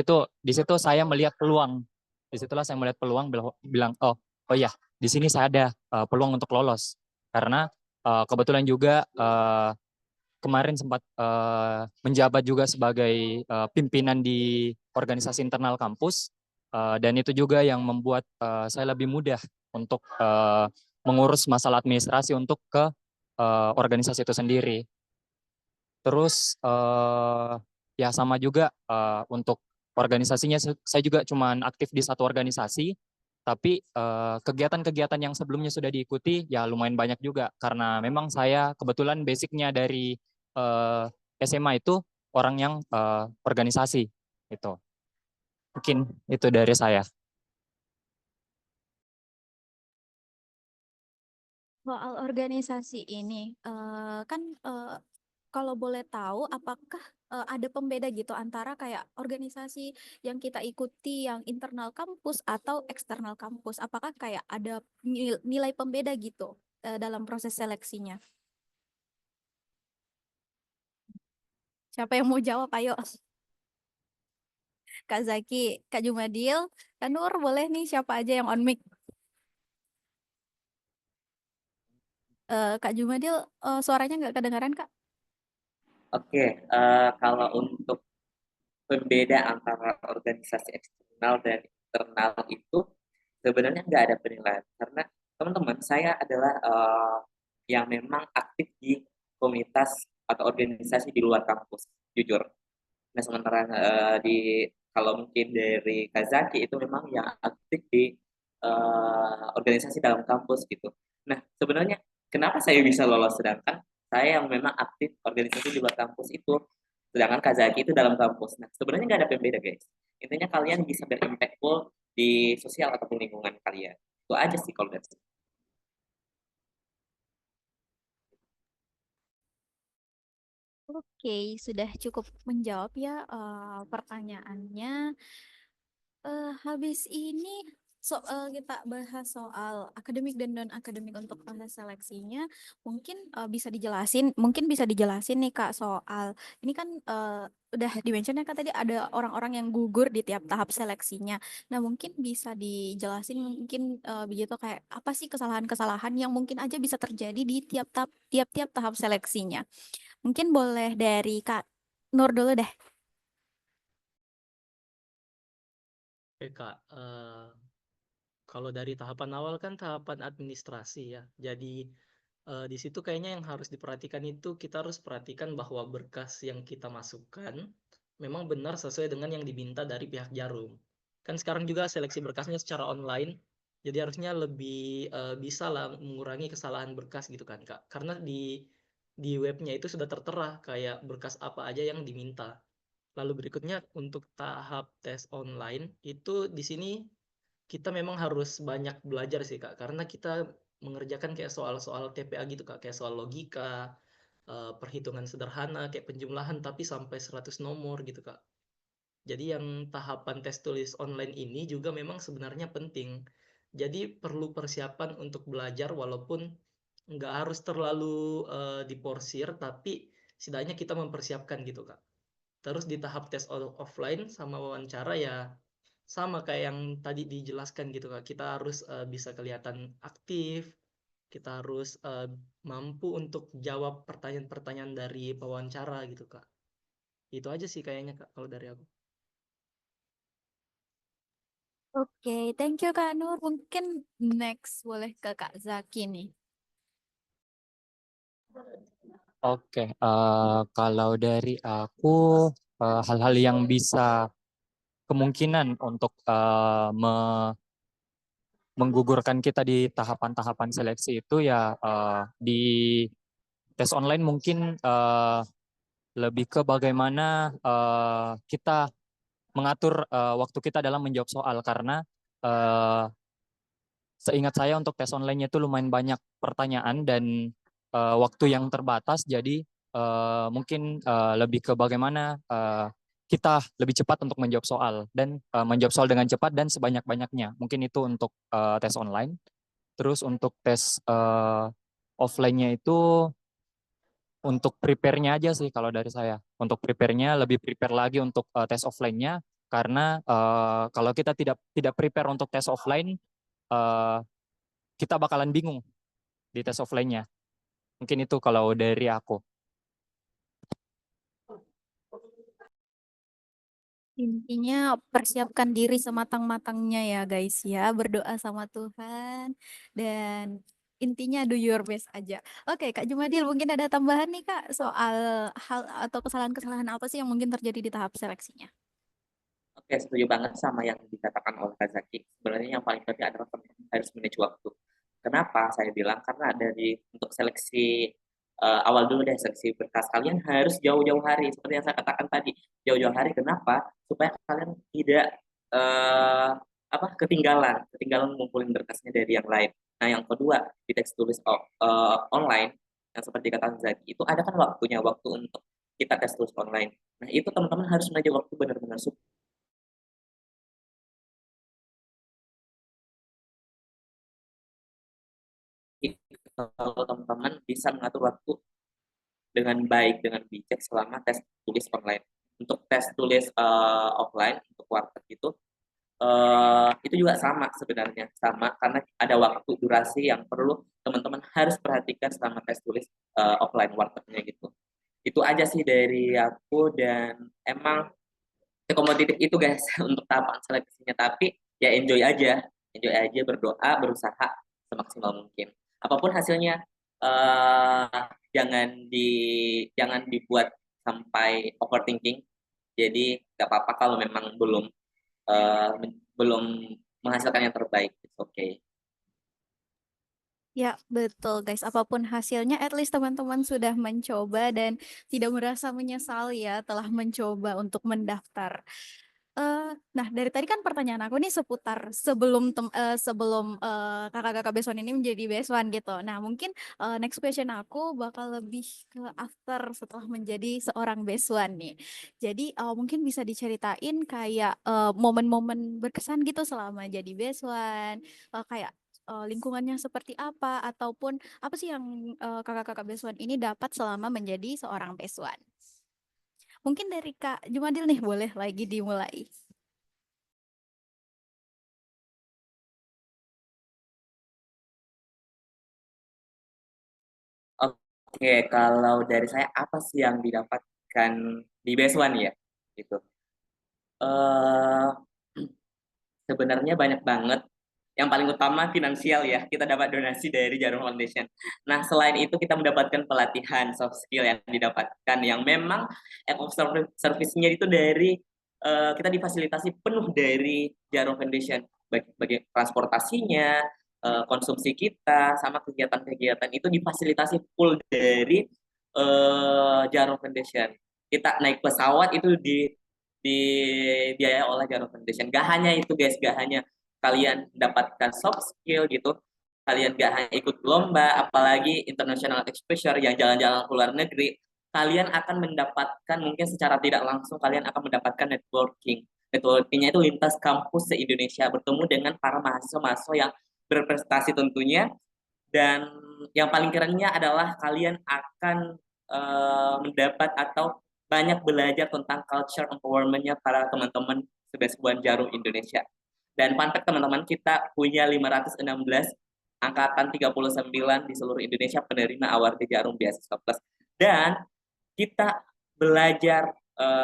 situ saya melihat peluang. Disitulah saya melihat peluang, bilang oh ya, di sini saya ada peluang untuk lolos, karena kebetulan juga kemarin sempat menjabat juga sebagai pimpinan di organisasi internal kampus, dan itu juga yang membuat saya lebih mudah untuk mengurus masalah administrasi untuk ke organisasi itu sendiri. Terus ya sama juga untuk organisasinya, saya juga cuman aktif di satu organisasi, tapi kegiatan-kegiatan yang sebelumnya sudah diikuti ya lumayan banyak juga, karena memang saya kebetulan basicnya dari SMA itu orang yang organisasi itu. Mungkin itu dari saya. Soal organisasi ini, kan kalau boleh tahu, apakah ada pembeda gitu antara kayak organisasi yang kita ikuti yang internal kampus atau eksternal kampus? Apakah kayak ada nilai pembeda gitu dalam proses seleksinya? Siapa yang mau jawab? Ayo. Kak Zaki, Kak Jumadil, Kak Nur, boleh nih siapa aja yang on mic? Kak Jumadil, suaranya nggak kedengaran, Kak? Oke, kalau untuk pembeda antara organisasi eksternal dan internal itu sebenarnya nggak ada penilaian, karena teman-teman saya adalah yang memang aktif di komunitas atau organisasi di luar kampus, jujur. Nah, sementara kalau mungkin dari Kazaki itu memang yang aktif di organisasi dalam kampus gitu. Nah, sebenarnya kenapa saya bisa lolos sedangkan saya yang memang aktif organisasi di luar kampus itu, sedangkan Kazaki itu dalam kampus. Nah, sebenarnya nggak ada pembeda guys. Intinya kalian bisa berimpactful di sosial ataupun lingkungan kalian. Itu aja sih kalau dari saya. Oke, sudah cukup menjawab ya pertanyaannya. Habis ini kita bahas soal akademik dan non akademik untuk proses seleksinya. Mungkin bisa dijelasin nih Kak soal ini kan udah di-mention ya Kak tadi ada orang-orang yang gugur di tiap tahap seleksinya. Nah, mungkin bisa dijelasin mungkin begitu kayak apa sih kesalahan-kesalahan yang mungkin aja bisa terjadi di tiap-tiap tahap seleksinya. Mungkin boleh dari Kak Nur dulu deh. Oke Kak, kalau dari tahapan awal kan tahapan administrasi ya. Jadi di situ kayaknya yang harus diperhatikan itu kita harus perhatikan bahwa berkas yang kita masukkan memang benar sesuai dengan yang diminta dari pihak Jarum. Kan sekarang juga seleksi berkasnya secara online, jadi harusnya lebih bisa lah mengurangi kesalahan berkas gitu kan Kak. Karena di webnya itu sudah tertera kayak berkas apa aja yang diminta. Lalu berikutnya untuk tahap tes online itu di sini kita memang harus banyak belajar sih Kak, karena kita mengerjakan kayak soal-soal TPA gitu Kak, kayak soal logika, perhitungan sederhana, kayak penjumlahan tapi sampai 100 nomor gitu Kak. Jadi yang tahapan tes tulis online ini juga memang sebenarnya penting. Jadi perlu persiapan untuk belajar walaupun nggak harus terlalu diporsir, tapi setidaknya kita mempersiapkan gitu Kak. Terus di tahap tes offline sama wawancara ya sama kayak yang tadi dijelaskan gitu Kak. Kita harus bisa kelihatan aktif, kita harus mampu untuk jawab pertanyaan-pertanyaan dari pewawancara gitu Kak. Itu aja sih kayaknya Kak kalau dari aku. Oke, thank you Kak Nur. Mungkin next boleh ke Kak Zaki nih. Oke, kalau dari aku hal-hal yang bisa kemungkinan untuk menggugurkan kita di tahapan-tahapan seleksi itu ya di tes online mungkin lebih ke bagaimana kita mengatur waktu kita dalam menjawab soal, karena seingat saya untuk tes online-nya itu lumayan banyak pertanyaan dan waktu yang terbatas, jadi mungkin lebih ke bagaimana kita lebih cepat untuk menjawab soal dan menjawab soal dengan cepat dan sebanyak-banyaknya. Mungkin itu untuk tes online. Terus untuk tes offline-nya itu untuk prepare-nya aja sih kalau dari saya. Untuk prepare-nya lebih prepare lagi untuk tes offline-nya karena kalau kita tidak prepare untuk tes offline, eh, kita bakalan bingung di tes offline-nya. Mungkin itu kalau dari aku. Intinya persiapkan diri sematang-matangnya ya guys ya, berdoa sama Tuhan dan intinya do your best aja. Oke, Kak Jumadil mungkin ada tambahan nih Kak soal hal atau kesalahan-kesalahan apa sih yang mungkin terjadi di tahap seleksinya? Oke, setuju banget sama yang dikatakan oleh Kak Zaki. Sebenarnya yang paling penting adalah teman-teman harus manage waktu. Kenapa saya bilang? Karena dari untuk seleksi awal dulu deh, seleksi berkas kalian harus jauh-jauh hari. Seperti yang saya katakan tadi, jauh-jauh hari. Kenapa? Supaya kalian tidak ketinggalan ngumpulin berkasnya dari yang lain. Nah, yang kedua, di teks tulis online, yang seperti kata Zaki, itu ada kan waktunya, waktu untuk kita tes tulis online. Nah, itu teman-teman harus manage waktu benar-benar kalau teman-teman bisa mengatur waktu dengan baik, dengan bijak selama tes tulis online. Untuk tes tulis offline, untuk warteg itu juga sama sebenarnya, sama karena ada waktu durasi yang perlu teman-teman harus perhatikan selama tes tulis offline wartegnya gitu. Itu aja sih dari aku dan emang kompetitif itu guys untuk tahapan seleksinya, tapi ya enjoy aja, berdoa, berusaha semaksimal mungkin. Apapun hasilnya, jangan jangan dibuat sampai overthinking. Jadi nggak apa-apa kalau memang belum menghasilkan yang terbaik. Oke. Okay. Ya, betul guys. Apapun hasilnya, at least teman-teman sudah mencoba dan tidak merasa menyesal ya telah mencoba untuk mendaftar. Nah, dari tadi kan pertanyaan aku nih seputar sebelum kakak-kakak Beswan ini menjadi Beswan gitu. Nah, mungkin next question aku bakal lebih ke after setelah menjadi seorang Beswan nih. Jadi mungkin bisa diceritain kayak momen-momen berkesan gitu selama jadi Beswan, kayak lingkungannya seperti apa ataupun apa sih yang kakak-kakak Beswan ini dapat selama menjadi seorang Beswan. Mungkin dari Kak Jumadil nih boleh lagi dimulai. Oke, kalau dari saya apa sih yang didapatkan di Best One ya? Gitu. Eh sebenarnya banyak banget. Yang paling utama finansial ya, kita dapat donasi dari Jarum Foundation. Nah, selain itu kita mendapatkan pelatihan soft skill yang didapatkan yang memang act of service-nya itu dari kita difasilitasi penuh dari Jarum Foundation, bagi transportasinya, konsumsi kita, sama kegiatan-kegiatan itu difasilitasi full dari Jarum Foundation. Kita naik pesawat itu dibiayai oleh Jarum Foundation. Gak hanya itu guys, gak hanya kalian dapatkan soft skill gitu, kalian gak hanya ikut lomba, apalagi international exposure yang jalan-jalan ke luar negeri, kalian akan mendapatkan mungkin secara tidak langsung kalian akan mendapatkan networkingnya itu lintas kampus se-Indonesia, bertemu dengan para mahasiswa-mahasiswa yang berprestasi tentunya, dan yang paling kerennya adalah kalian akan mendapat atau banyak belajar tentang culture empowerment-nya para teman-teman Sebeskoan Jarum Indonesia. Dan fun fact teman-teman, kita punya 516 angkatan 39 di seluruh Indonesia penerima award Jarum Beasiswa Plus. Dan kita belajar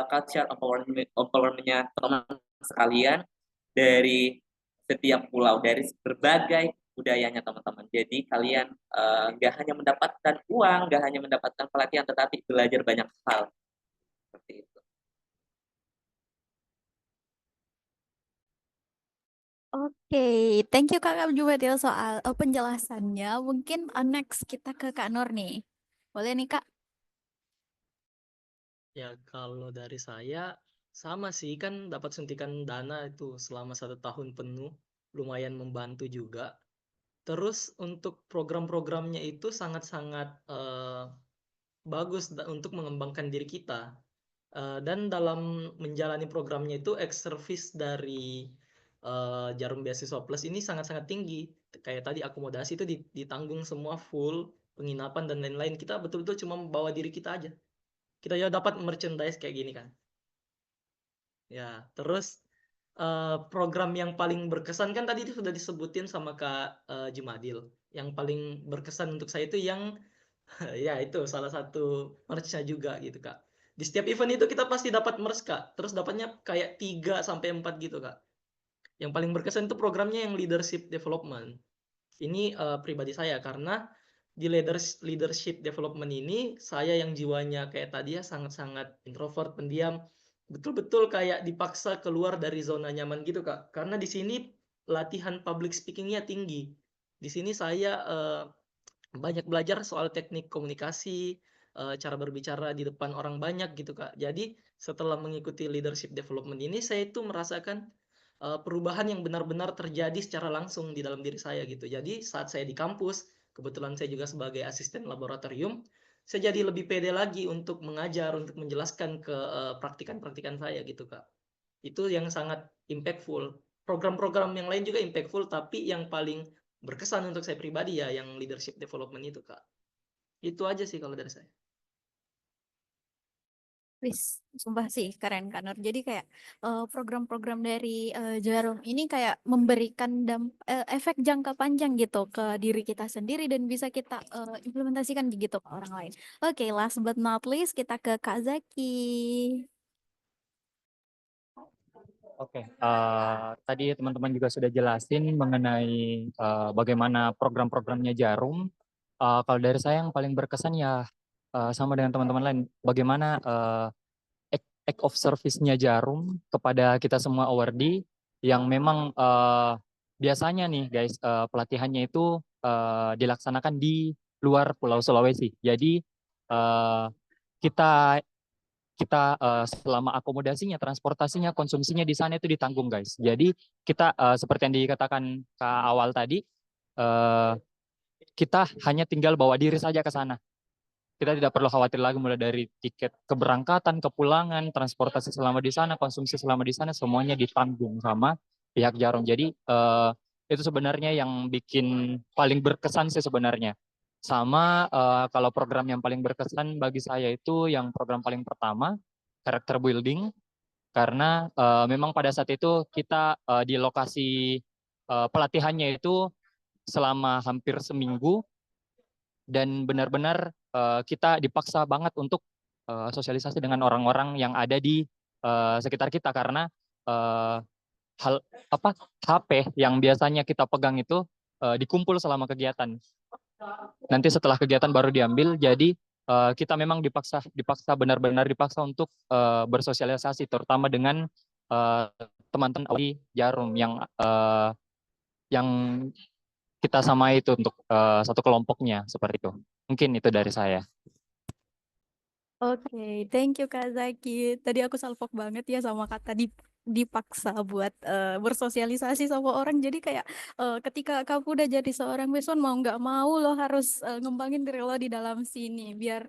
culture empowerment-nya teman-teman sekalian dari setiap pulau, dari berbagai budayanya teman-teman. Jadi kalian nggak hanya mendapatkan uang, nggak hanya mendapatkan pelatihan, tetapi belajar banyak hal. Seperti itu. Oke, thank you Kak Jumadil soal penjelasannya. Mungkin next kita ke Kak Nur nih. Boleh nih Kak? Ya, kalau dari saya sama sih, kan dapat suntikan dana itu selama 1 tahun penuh, lumayan membantu juga. Terus untuk program-programnya itu sangat-sangat bagus untuk mengembangkan diri kita. Dan dalam menjalani programnya itu ex service dari Jarum Beasiswa Plus ini sangat-sangat tinggi. kayak tadi akomodasi itu ditanggung semua full, penginapan dan lain-lain. Kita betul-betul cuma membawa diri kita aja. Kita ya dapat merchandise kayak gini kan. Ya, terus program yang paling berkesan kan tadi itu sudah disebutin sama Kak Jumadil. Yang paling berkesan untuk saya itu yang ya itu salah satu merch-nya juga gitu Kak. Di setiap event itu kita pasti dapat merch Kak. Terus dapatnya kayak 3 sampai 4 gitu Kak. Yang paling berkesan itu programnya yang leadership development. Ini pribadi saya karena di leadership development ini saya yang jiwanya kayak tadi ya sangat-sangat introvert, pendiam, betul-betul kayak dipaksa keluar dari zona nyaman gitu Kak. Karena di sini latihan public speaking-nya tinggi. Di sini saya banyak belajar soal teknik komunikasi, cara berbicara di depan orang banyak gitu Kak. Jadi setelah mengikuti leadership development ini saya itu merasakan perubahan yang benar-benar terjadi secara langsung di dalam diri saya gitu. Jadi saat saya di kampus, kebetulan saya juga sebagai asisten laboratorium, saya jadi lebih pede lagi untuk mengajar, untuk menjelaskan ke praktikan-praktikan saya gitu Kak. Itu yang sangat impactful. Program-program yang lain juga impactful, tapi yang paling berkesan untuk saya pribadi ya yang leadership development itu Kak. Itu aja sih kalau dari saya. Wis, sumpah sih keren Kak Nur. Jadi kayak program-program dari Jarum ini kayak memberikan efek jangka panjang gitu ke diri kita sendiri dan bisa kita implementasikan gitu ke orang lain. Oke, last but not least kita ke Kak Zaki. Oke, tadi teman-teman juga sudah jelasin mengenai bagaimana program-programnya Jarum. Kalau dari saya yang paling berkesan ya sama dengan teman-teman lain, bagaimana act of service-nya Jarum kepada kita semua awardee yang memang biasanya nih guys pelatihannya itu dilaksanakan di luar Pulau Sulawesi. Jadi eh, kita kita selama akomodasinya, transportasinya, konsumsinya di sana itu ditanggung guys. Jadi kita seperti yang dikatakan ke awal tadi, eh, kita hanya tinggal bawa diri saja ke sana. Kita tidak perlu khawatir lagi mulai dari tiket keberangkatan, kepulangan, transportasi selama di sana, konsumsi selama di sana, semuanya ditanggung sama pihak Jarum. Jadi itu sebenarnya yang bikin paling berkesan sih sebenarnya. Sama kalau program yang paling berkesan bagi saya itu yang program paling pertama, character building, karena memang pada saat itu kita di lokasi pelatihannya itu selama hampir seminggu dan benar-benar kita dipaksa banget untuk sosialisasi dengan orang-orang yang ada di sekitar kita karena uh, hal apa HP yang biasanya kita pegang itu dikumpul selama kegiatan. Nanti setelah kegiatan baru diambil. Jadi kita memang dipaksa benar-benar dipaksa untuk bersosialisasi terutama dengan teman-teman di Jarum yang kita sama itu untuk satu kelompoknya seperti itu. Mungkin itu dari saya. Oke, thank you Kak Zaki. Tadi aku salpok banget ya sama kata dipaksa buat bersosialisasi sama orang. Jadi kayak ketika kamu udah jadi seorang Beson mau nggak mau lo harus ngembangin diri lo di dalam sini biar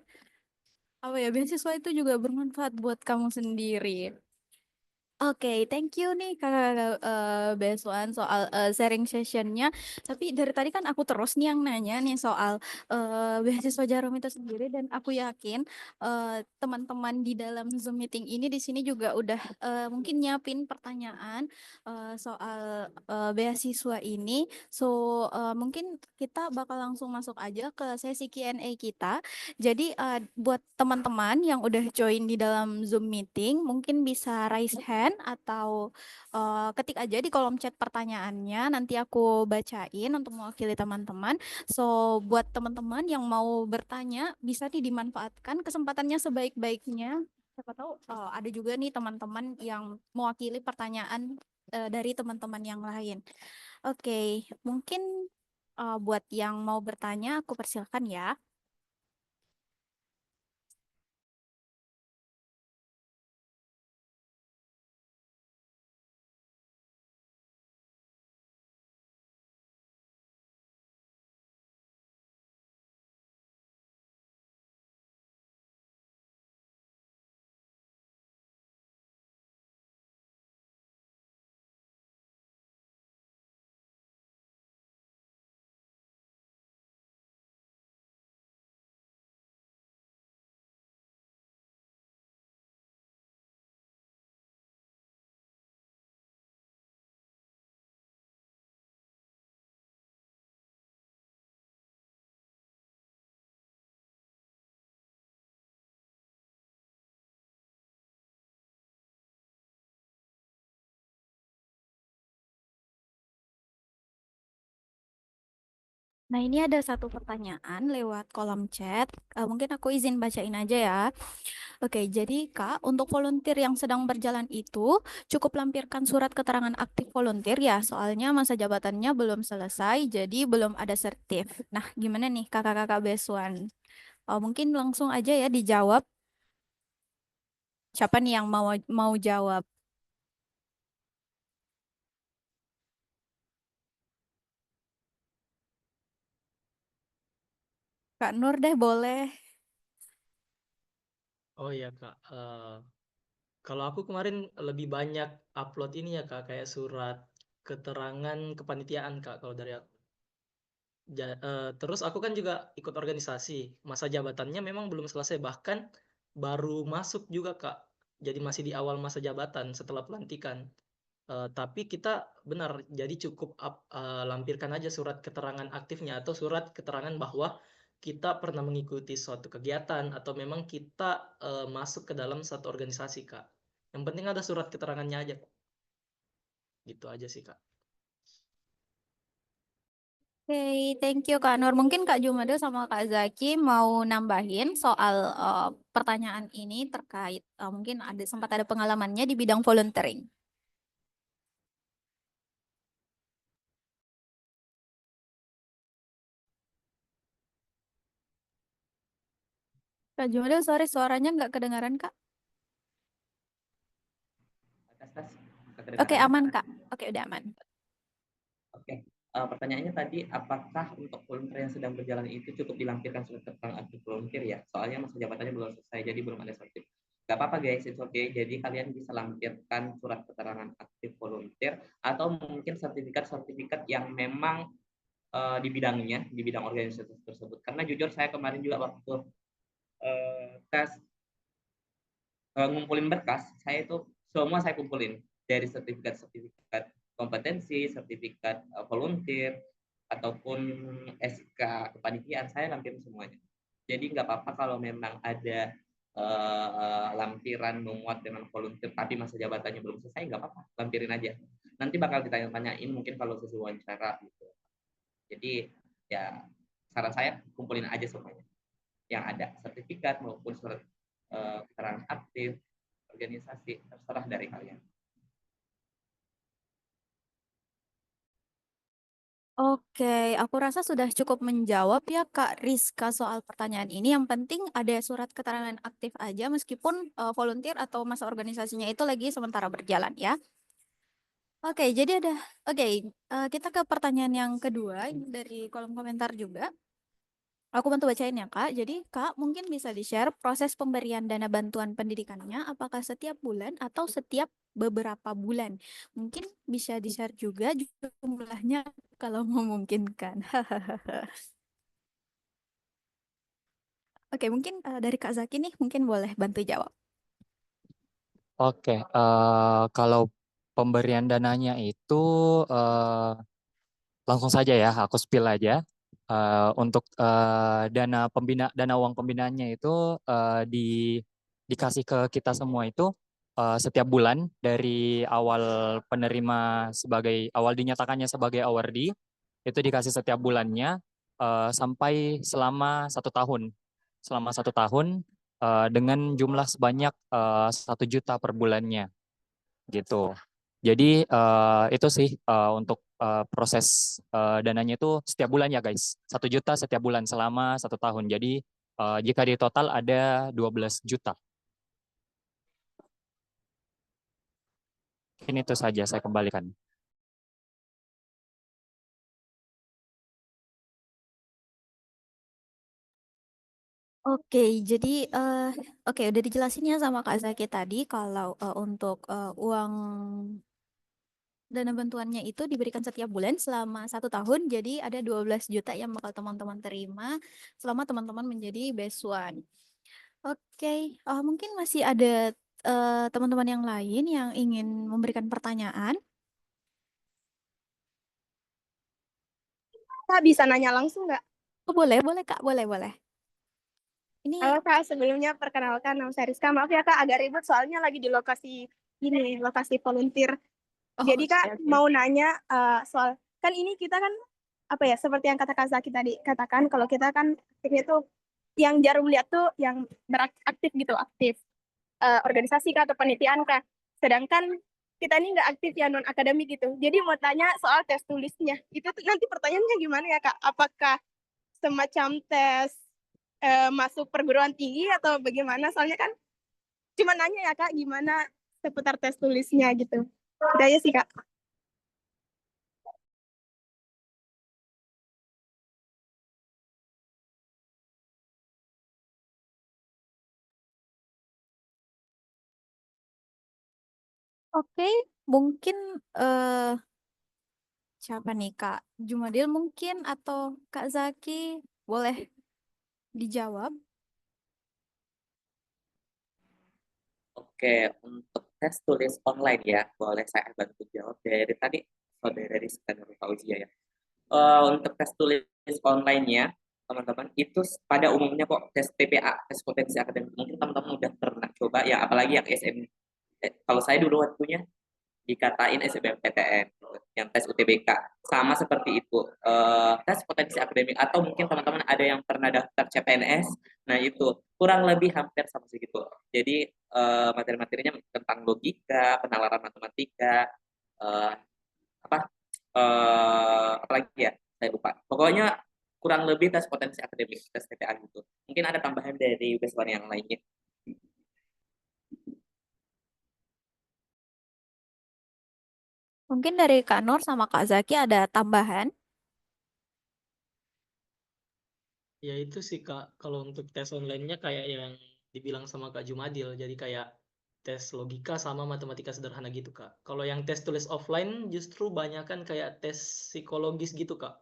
apa ya beasiswa itu juga bermanfaat buat kamu sendiri. Oke, thank you nih Kak Beswan soal sharing sessionnya. Tapi dari tadi kan aku terus nih yang nanya nih soal beasiswa Jarum itu sendiri dan aku yakin teman-teman di dalam Zoom meeting ini di sini juga udah mungkin nyiapin pertanyaan soal beasiswa ini. So mungkin kita bakal langsung masuk aja ke sesi Q&A kita. Jadi buat teman-teman yang udah join di dalam Zoom meeting, mungkin bisa raise hand atau ketik aja di kolom chat pertanyaannya. Nanti aku bacain untuk mewakili teman-teman. So buat teman-teman yang mau bertanya, bisa nih dimanfaatkan kesempatannya sebaik-baiknya. Siapa tahu ada juga nih teman-teman yang mewakili pertanyaan dari teman-teman yang lain. Oke, mungkin buat yang mau bertanya, aku persilakan ya. Nah, ini ada satu pertanyaan lewat kolom chat. Mungkin aku izin bacain aja ya. Oke, jadi Kak, untuk volunteer yang sedang berjalan itu cukup lampirkan surat keterangan aktif volunteer ya, soalnya masa jabatannya belum selesai, jadi belum ada sertif. Nah, gimana nih kakak-kakak Beswan? Mungkin langsung aja ya dijawab. Siapa nih yang mau jawab? Kak Nur deh boleh. Oh iya Kak, kalau aku kemarin lebih banyak upload ini ya Kak, kayak surat keterangan kepanitiaan Kak kalau dari aku. Terus aku kan juga ikut organisasi, masa jabatannya memang belum selesai, bahkan baru masuk juga Kak. Jadi masih di awal masa jabatan setelah pelantikan. Tapi kita benar, jadi cukup lampirkan aja surat keterangan aktifnya atau surat keterangan bahwa kita pernah mengikuti suatu kegiatan atau memang kita masuk ke dalam satu organisasi Kak. Yang penting ada surat keterangannya aja Kak. Gitu aja sih Kak. Oke, thank you Kak Nur. Mungkin Kak Jumado sama Kak Zaki mau nambahin soal pertanyaan ini terkait mungkin sempat ada pengalamannya di bidang volunteering. Kak Jumado, sorry suaranya nggak kedengaran Kak. Tes. Oke, aman Kak. Oke, udah aman. Oke, pertanyaannya tadi apakah untuk volunteer yang sedang berjalan itu cukup dilampirkan surat keterangan aktif volunteer ya? Soalnya masa jabatannya belum selesai, jadi belum ada sertif. Gak apa-apa guys, it's okay. Jadi kalian bisa lampirkan surat keterangan aktif volunteer atau mungkin sertifikat-sertifikat yang memang di bidangnya, di bidang organisasi tersebut. Karena jujur saya kemarin juga waktu tes ngumpulin berkas, saya itu semua saya kumpulin dari sertifikat-sertifikat kompetensi, sertifikat volunteer, ataupun SK kepanitiaan, saya lampirin semuanya. Jadi nggak apa-apa kalau memang ada lampiran memuat dengan volunteer tapi masa jabatannya belum selesai, nggak apa-apa, lampirin aja. Nanti bakal ditanya-tanyain mungkin kalau sesi wawancara gitu. Jadi ya saran saya kumpulin aja semuanya yang ada, sertifikat maupun surat keterangan aktif organisasi, terserah dari kalian. Oke, aku rasa sudah cukup menjawab ya Kak Rizka soal pertanyaan ini. Yang penting ada surat keterangan aktif aja meskipun volunteer atau masa organisasinya itu lagi sementara berjalan ya. Oke, jadi kita ke pertanyaan yang kedua dari kolom komentar juga. Aku bantu bacain ya Kak. Jadi Kak mungkin bisa di-share proses pemberian dana bantuan pendidikannya apakah setiap bulan atau setiap beberapa bulan. Mungkin bisa di-share juga jumlahnya kalau memungkinkan. Oke, mungkin dari Kak Zaki nih mungkin boleh bantu jawab. Oke, kalau pemberian dananya itu langsung saja ya, aku spill aja. Untuk dana uang pembinaannya itu dikasih ke kita semua itu setiap bulan dari awal penerima awal dinyatakannya sebagai awardee itu dikasih setiap bulannya sampai selama 1 tahun. Selama 1 tahun dengan jumlah sebanyak 1 juta per bulannya gitu. Jadi itu sih untuk proses dananya itu setiap bulan ya guys. 1 juta setiap bulan selama 1 tahun. Jadi jika di total ada 12 juta. Ini itu saja saya kembalikan. Oke, jadi udah dijelasin ya sama Kak Zaki tadi kalau untuk uang dana bantuannya itu diberikan setiap bulan selama 1 tahun, jadi ada 12 juta yang bakal teman-teman terima selama teman-teman menjadi besuan. Oke, mungkin masih ada teman-teman yang lain yang ingin memberikan pertanyaan. Kak bisa nanya langsung nggak? Oh, boleh Kak, boleh. Ini Halo Kak, sebelumnya perkenalkan nama saya Rizka. Maaf ya Kak, agak ribet soalnya lagi di lokasi ini, lokasi volunteer. Jadi Kak oke. mau nanya soal, kan ini kita kan apa ya, seperti yang kata Kak Zaki tadi katakan, kalau kita kan aktifnya tuh yang Jarum lihat tuh yang beraktif gitu, aktif organisasi kah atau panitiaan kah. Sedangkan kita ini nggak aktif ya, non akademik gitu. Jadi mau tanya soal tes tulisnya. Itu tuh nanti pertanyaannya gimana ya Kak? Apakah semacam tes masuk perguruan tinggi atau bagaimana? Soalnya kan cuma nanya ya Kak, gimana seputar tes tulisnya gitu. Itu aja sih Kak. Oke, mungkin siapa nih Kak Jumadil mungkin atau Kak Zaki boleh dijawab. Oke, untuk tes tulis online ya, boleh saya bantu jawab dari tadi saudara Rizka dan Fauzia ya. Untuk tes tulis online-nya, teman-teman, itu pada umumnya kok tes TPA, tes potensi akademik. Mungkin teman-teman udah pernah coba ya, apalagi yang SM. Kalau saya dulu waktunya dikatain SBMPTN, yang tes UTBK. Sama seperti itu, tes potensi akademik. Atau mungkin teman-teman ada yang pernah daftar CPNS, nah itu kurang lebih hampir sama segitu. Jadi materi-materinya tentang logika, penalaran matematika, eh, apa apalagi ya, saya lupa. Pokoknya kurang lebih tes potensi akademik, tes TPA gitu. Mungkin ada tambahan dari Weswan yang lainnya. Mungkin dari Kak Nur sama Kak Zaki ada tambahan. Ya itu sih Kak, kalau untuk tes online-nya kayak yang dibilang sama Kak Jumadil, jadi kayak tes logika sama matematika sederhana gitu Kak. Kalau yang tes tulis offline justru banyak kan kayak tes psikologis gitu Kak.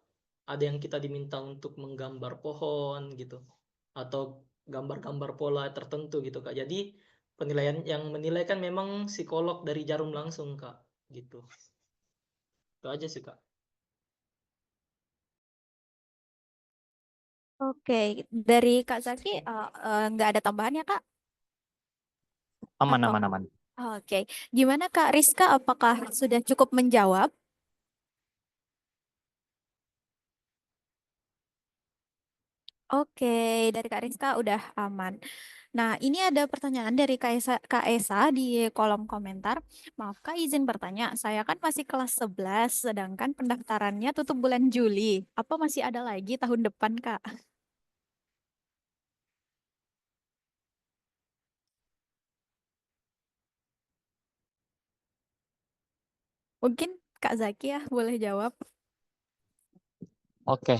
Ada yang kita diminta untuk menggambar pohon gitu, atau gambar-gambar pola tertentu gitu Kak. Jadi penilaian yang menilai kan memang psikolog dari Jarum langsung Kak, gitu. Itu aja sih Kak. Oke, dari Kak Zaki nggak ada tambahan ya Kak? Aman, Atau aman, aman. oke, gimana Kak Rizka? Apakah sudah cukup menjawab? Oke, dari Kak Rizka udah aman. Nah, ini ada pertanyaan dari Kak Esa di kolom komentar. Maaf Kak, izin bertanya. Saya kan masih kelas 11, sedangkan pendaftarannya tutup bulan Juli. Apa masih ada lagi tahun depan, Kak? Mungkin Kak Zaki ya boleh jawab. Oke,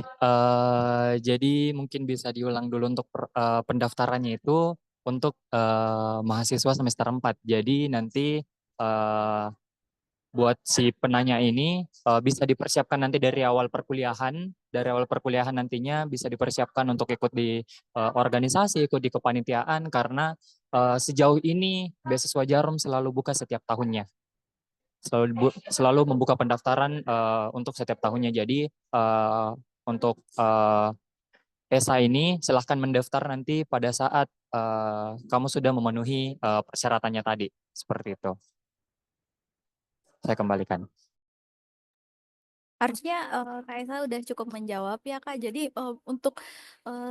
jadi mungkin bisa diulang dulu untuk pendaftarannya itu untuk mahasiswa semester 4. Jadi nanti eh, buat si penanya ini bisa dipersiapkan nanti dari awal perkuliahan nantinya bisa dipersiapkan untuk ikut di organisasi, ikut di kepanitiaan karena sejauh ini beasiswa Jarum selalu buka setiap tahunnya. Selalu membuka pendaftaran untuk setiap tahunnya. Jadi untuk ESA ini silahkan mendaftar nanti pada saat kamu sudah memenuhi persyaratannya tadi. Seperti itu. Saya kembalikan. Harusnya Kak Esa udah cukup menjawab ya Kak. Jadi untuk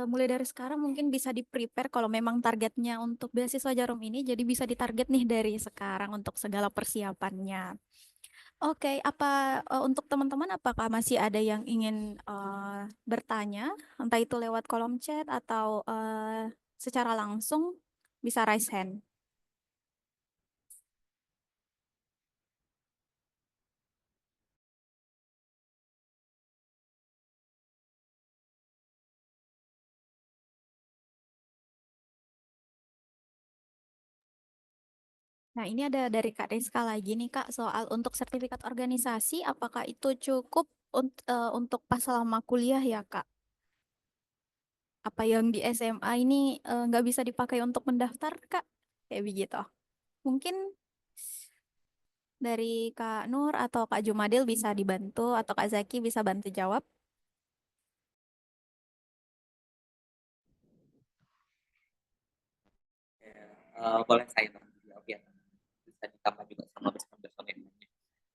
mulai dari sekarang mungkin bisa di-prepare kalau memang targetnya untuk beasiswa Jarum ini, jadi bisa ditarget nih dari sekarang untuk segala persiapannya. Oke, apa untuk teman-teman apakah masih ada yang ingin bertanya, entah itu lewat kolom chat atau secara langsung bisa raise hand. Nah, ini ada dari Kak Rizka lagi nih Kak, soal untuk sertifikat organisasi, apakah itu cukup untuk pas selama kuliah ya Kak? Apa yang di SMA ini nggak bisa dipakai untuk mendaftar Kak? Kayak begitu. Mungkin dari Kak Nur atau Kak Jumadil bisa dibantu atau Kak Zaki bisa bantu jawab. Boleh saya jawab ya, bisa ditambah juga sama bersama yang lainnya.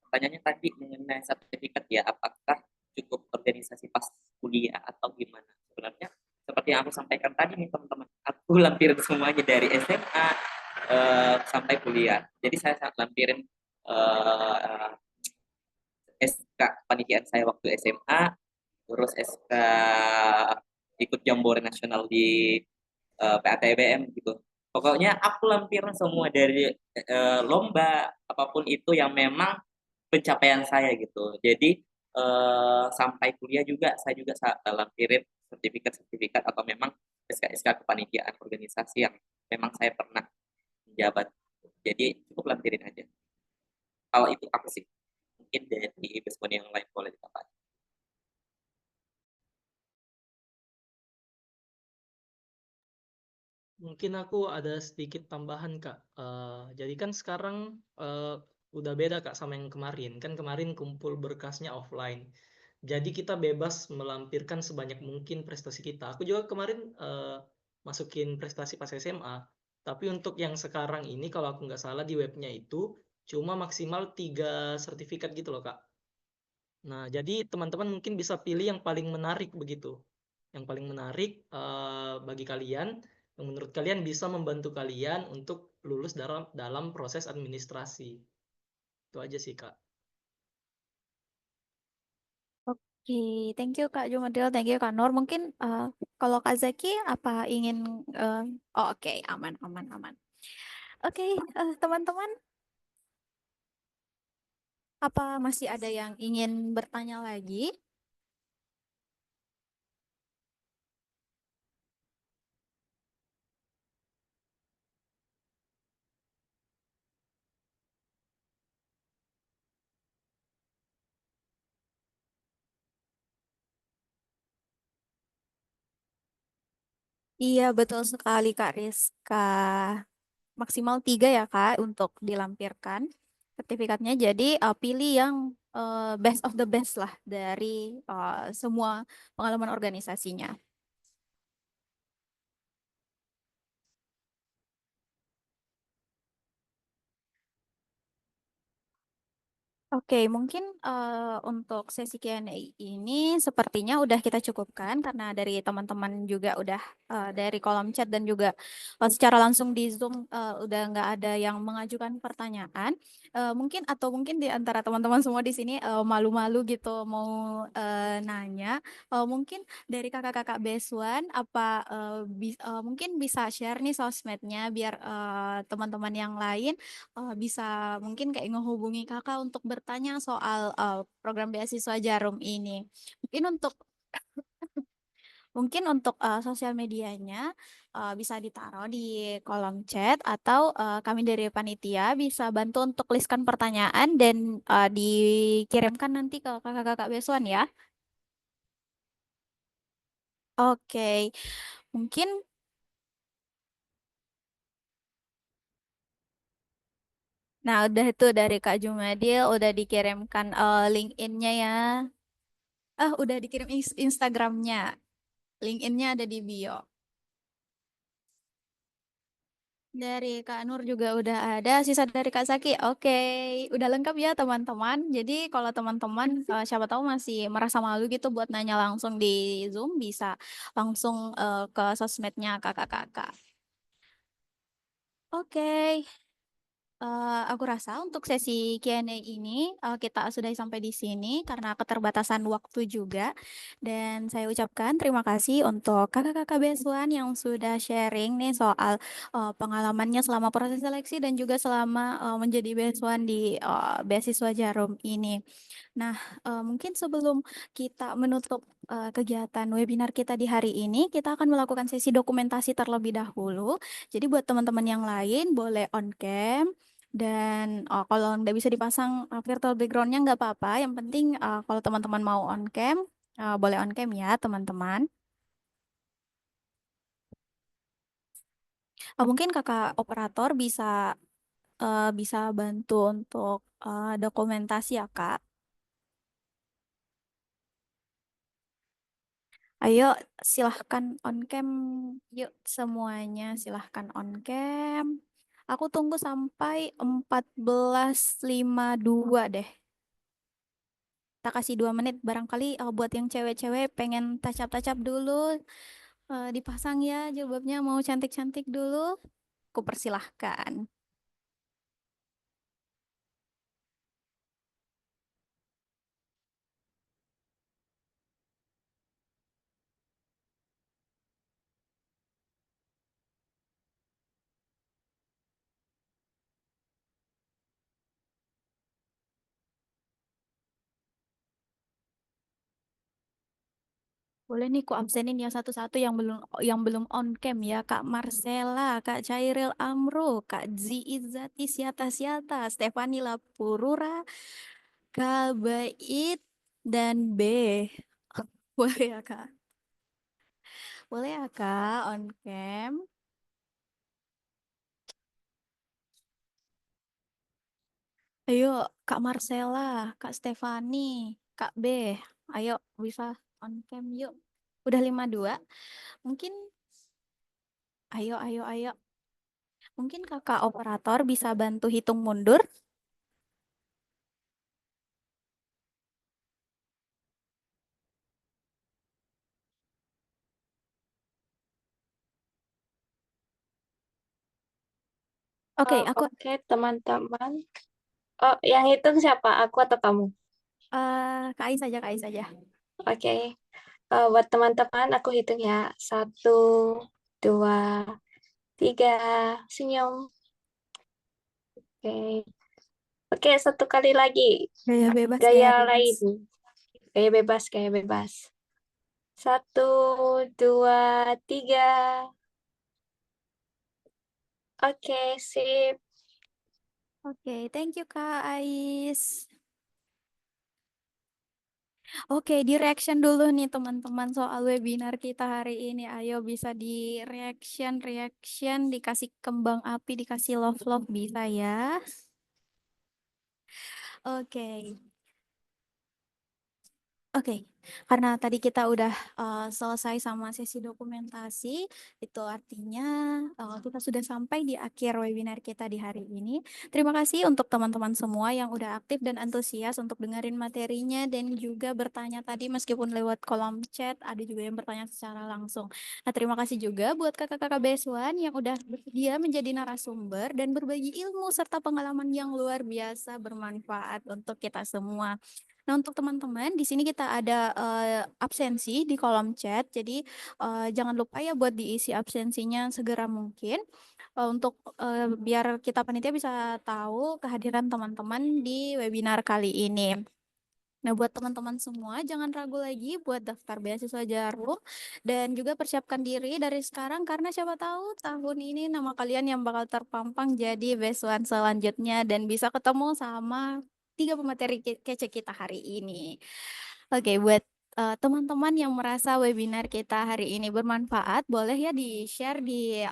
Pertanyaannya tadi mengenai sertifikat ya, apakah cukup organisasi organisasi pas kuliah atau gimana? Sebenarnya seperti yang aku sampaikan tadi nih teman-teman, aku lampirin semuanya dari SMA sampai kuliah. Jadi saya lampirin SK panitiaan saya waktu SMA, terus SK ikut jambore nasional di PATBM gitu. Pokoknya aku lampirin semua dari lomba apapun itu yang memang pencapaian saya gitu. Jadi sampai kuliah juga saya juga lampirin sertifikat-sertifikat atau memang SK-SK kepanitiaan organisasi yang memang saya pernah menjabat. Jadi cukup lampirin aja. Kalau itu aku sih. Mungkin dari Besmon yang lain boleh ditambah. Mungkin aku ada sedikit tambahan, Kak. Jadi kan sekarang udah beda, Kak, sama yang kemarin. Kan kemarin kumpul berkasnya offline. Jadi kita bebas melampirkan sebanyak mungkin prestasi kita. Aku juga kemarin masukin prestasi pas SMA. Tapi untuk yang sekarang ini, kalau aku nggak salah di webnya itu cuma maksimal 3 sertifikat gitu loh, Kak. Nah, jadi teman-teman mungkin bisa pilih yang paling menarik begitu. Yang paling menarik bagi kalian, yang menurut kalian bisa membantu kalian untuk lulus dalam proses administrasi. Itu aja sih, Kak. Oke, thank you Kak Jumadil, thank you Kak Nur. Mungkin kalau Kak Zaki apa ingin oke, aman aman aman. Oke, teman-teman, apa masih ada yang ingin bertanya lagi? Iya, betul sekali Kak Rizka. Maksimal 3 ya Kak untuk dilampirkan sertifikatnya. Jadi pilih yang best of the best lah dari semua pengalaman organisasinya. Oke, mungkin untuk sesi Q&A ini sepertinya udah kita cukupkan karena dari teman-teman juga udah dari kolom chat dan juga secara langsung di Zoom udah nggak ada yang mengajukan pertanyaan. Mungkin di antara teman-teman semua di sini malu-malu gitu mau nanya. Mungkin dari kakak-kakak Beswan apa mungkin bisa share nih sosmednya biar teman-teman yang lain bisa mungkin kayak ngehubungi kakak untuk bertanya soal program beasiswa Jarum ini. Mungkin untuk sosial medianya bisa ditaruh di kolom chat atau kami dari panitia bisa bantu untuk listkan pertanyaan dan dikirimkan nanti ke kakak-kakak Beswan ya. Oke, mungkin nah udah itu dari Kak Jumadil udah dikirimkan LinkedIn-nya ya. Udah dikirim Instagramnya. LinkedIn-nya ada di bio. Dari Kak Nur juga udah ada, sisa dari Kak Saki. Oke, udah lengkap ya teman-teman. Jadi kalau teman-teman siapa tahu masih merasa malu gitu buat nanya langsung di Zoom, bisa langsung ke sosmednya kakak-kakak. Oke, aku rasa untuk sesi Q&A ini kita sudah sampai di sini karena keterbatasan waktu juga. Dan saya ucapkan terima kasih untuk kakak-kakak Beswan yang sudah sharing nih soal pengalamannya selama proses seleksi dan juga selama menjadi Beswan di beasiswa Jarum ini. Nah, mungkin sebelum kita menutup kegiatan webinar kita di hari ini, kita akan melakukan sesi dokumentasi terlebih dahulu. Jadi buat teman-teman yang lain boleh on cam dan kalau nggak bisa dipasang virtual background-nya nggak apa-apa. Yang penting kalau teman-teman mau on cam, boleh on cam ya teman-teman. Mungkin kakak operator bisa bantu untuk dokumentasi ya kak. Ayo silahkan on cam, yuk semuanya silahkan on cam. Aku tunggu sampai 14.52 deh. kita kasih 2 menit. Barangkali buat yang cewek-cewek pengen touch up dulu, dipasang ya jilbabnya, mau cantik-cantik dulu. Aku persilahkan. Boleh nih ku absenin yang satu-satu yang belum on cam ya. Kak Marcella, Kak Cairil Amro, Kak Ziizati Siata, Stefani Lapurura, Kak Bait, dan B. Boleh ya Kak? Boleh ya Kak on cam? Ayo Kak Marcella, Kak Stefani, Kak B. Ayo bisa on cam yuk. Udah 52. Mungkin ayo. Mungkin kakak operator bisa bantu hitung mundur. Oke, aku Oke, teman-teman. Oh, yang hitung siapa? Aku atau kamu? Kak Ais saja, Kak Ais saja. Oke. Buat teman-teman, aku hitung ya. 1, 2, 3. Senyum. Oke. Oke, satu kali lagi. Gaya bebas, Gaya gaya bebas. lain. Gaya bebas, gaya bebas. 1, 2, 3. Oke, sip. Oke, thank you Kak Ais. Oke, di reaction dulu nih teman-teman soal webinar kita hari ini. Ayo bisa di reaction, dikasih kembang api, dikasih love bisa ya. Oke. Oke, karena tadi kita udah selesai sama sesi dokumentasi, itu artinya kita sudah sampai di akhir webinar kita di hari ini. Terima kasih untuk teman-teman semua yang udah aktif dan antusias untuk dengerin materinya dan juga bertanya tadi meskipun lewat kolom chat, ada juga yang bertanya secara langsung. Nah, terima kasih juga buat kakak-kakak BS1 yang udah bersedia menjadi narasumber dan berbagi ilmu serta pengalaman yang luar biasa bermanfaat untuk kita semua. Nah, untuk teman-teman, di sini kita ada absensi di kolom chat. Jadi, jangan lupa ya buat diisi absensinya segera mungkin untuk biar kita panitia bisa tahu kehadiran teman-teman di webinar kali ini. Nah, buat teman-teman semua, jangan ragu lagi buat daftar beasiswa Jarum dan juga persiapkan diri dari sekarang karena siapa tahu tahun ini nama kalian yang bakal terpampang jadi beasiswan selanjutnya dan bisa ketemu sama 3 pemateri kece kita hari ini. Oke, buat teman-teman yang merasa webinar kita hari ini bermanfaat, boleh ya di-share di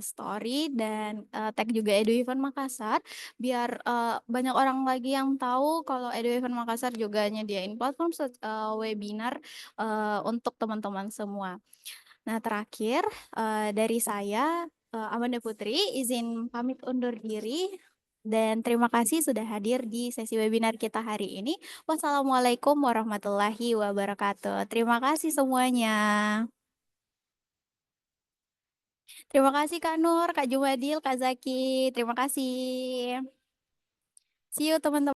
story dan tag juga Edu Event Makassar biar banyak orang lagi yang tahu kalau Edu Event Makassar juga nyediain platform webinar untuk teman-teman semua. Nah, terakhir dari saya Amanda Putri izin pamit undur diri dan terima kasih sudah hadir di sesi webinar kita hari ini. Wassalamualaikum warahmatullahi wabarakatuh. Terima kasih semuanya. Terima kasih Kak Nur, Kak Jumadil, Kak Zaki. Terima kasih. See you teman-teman.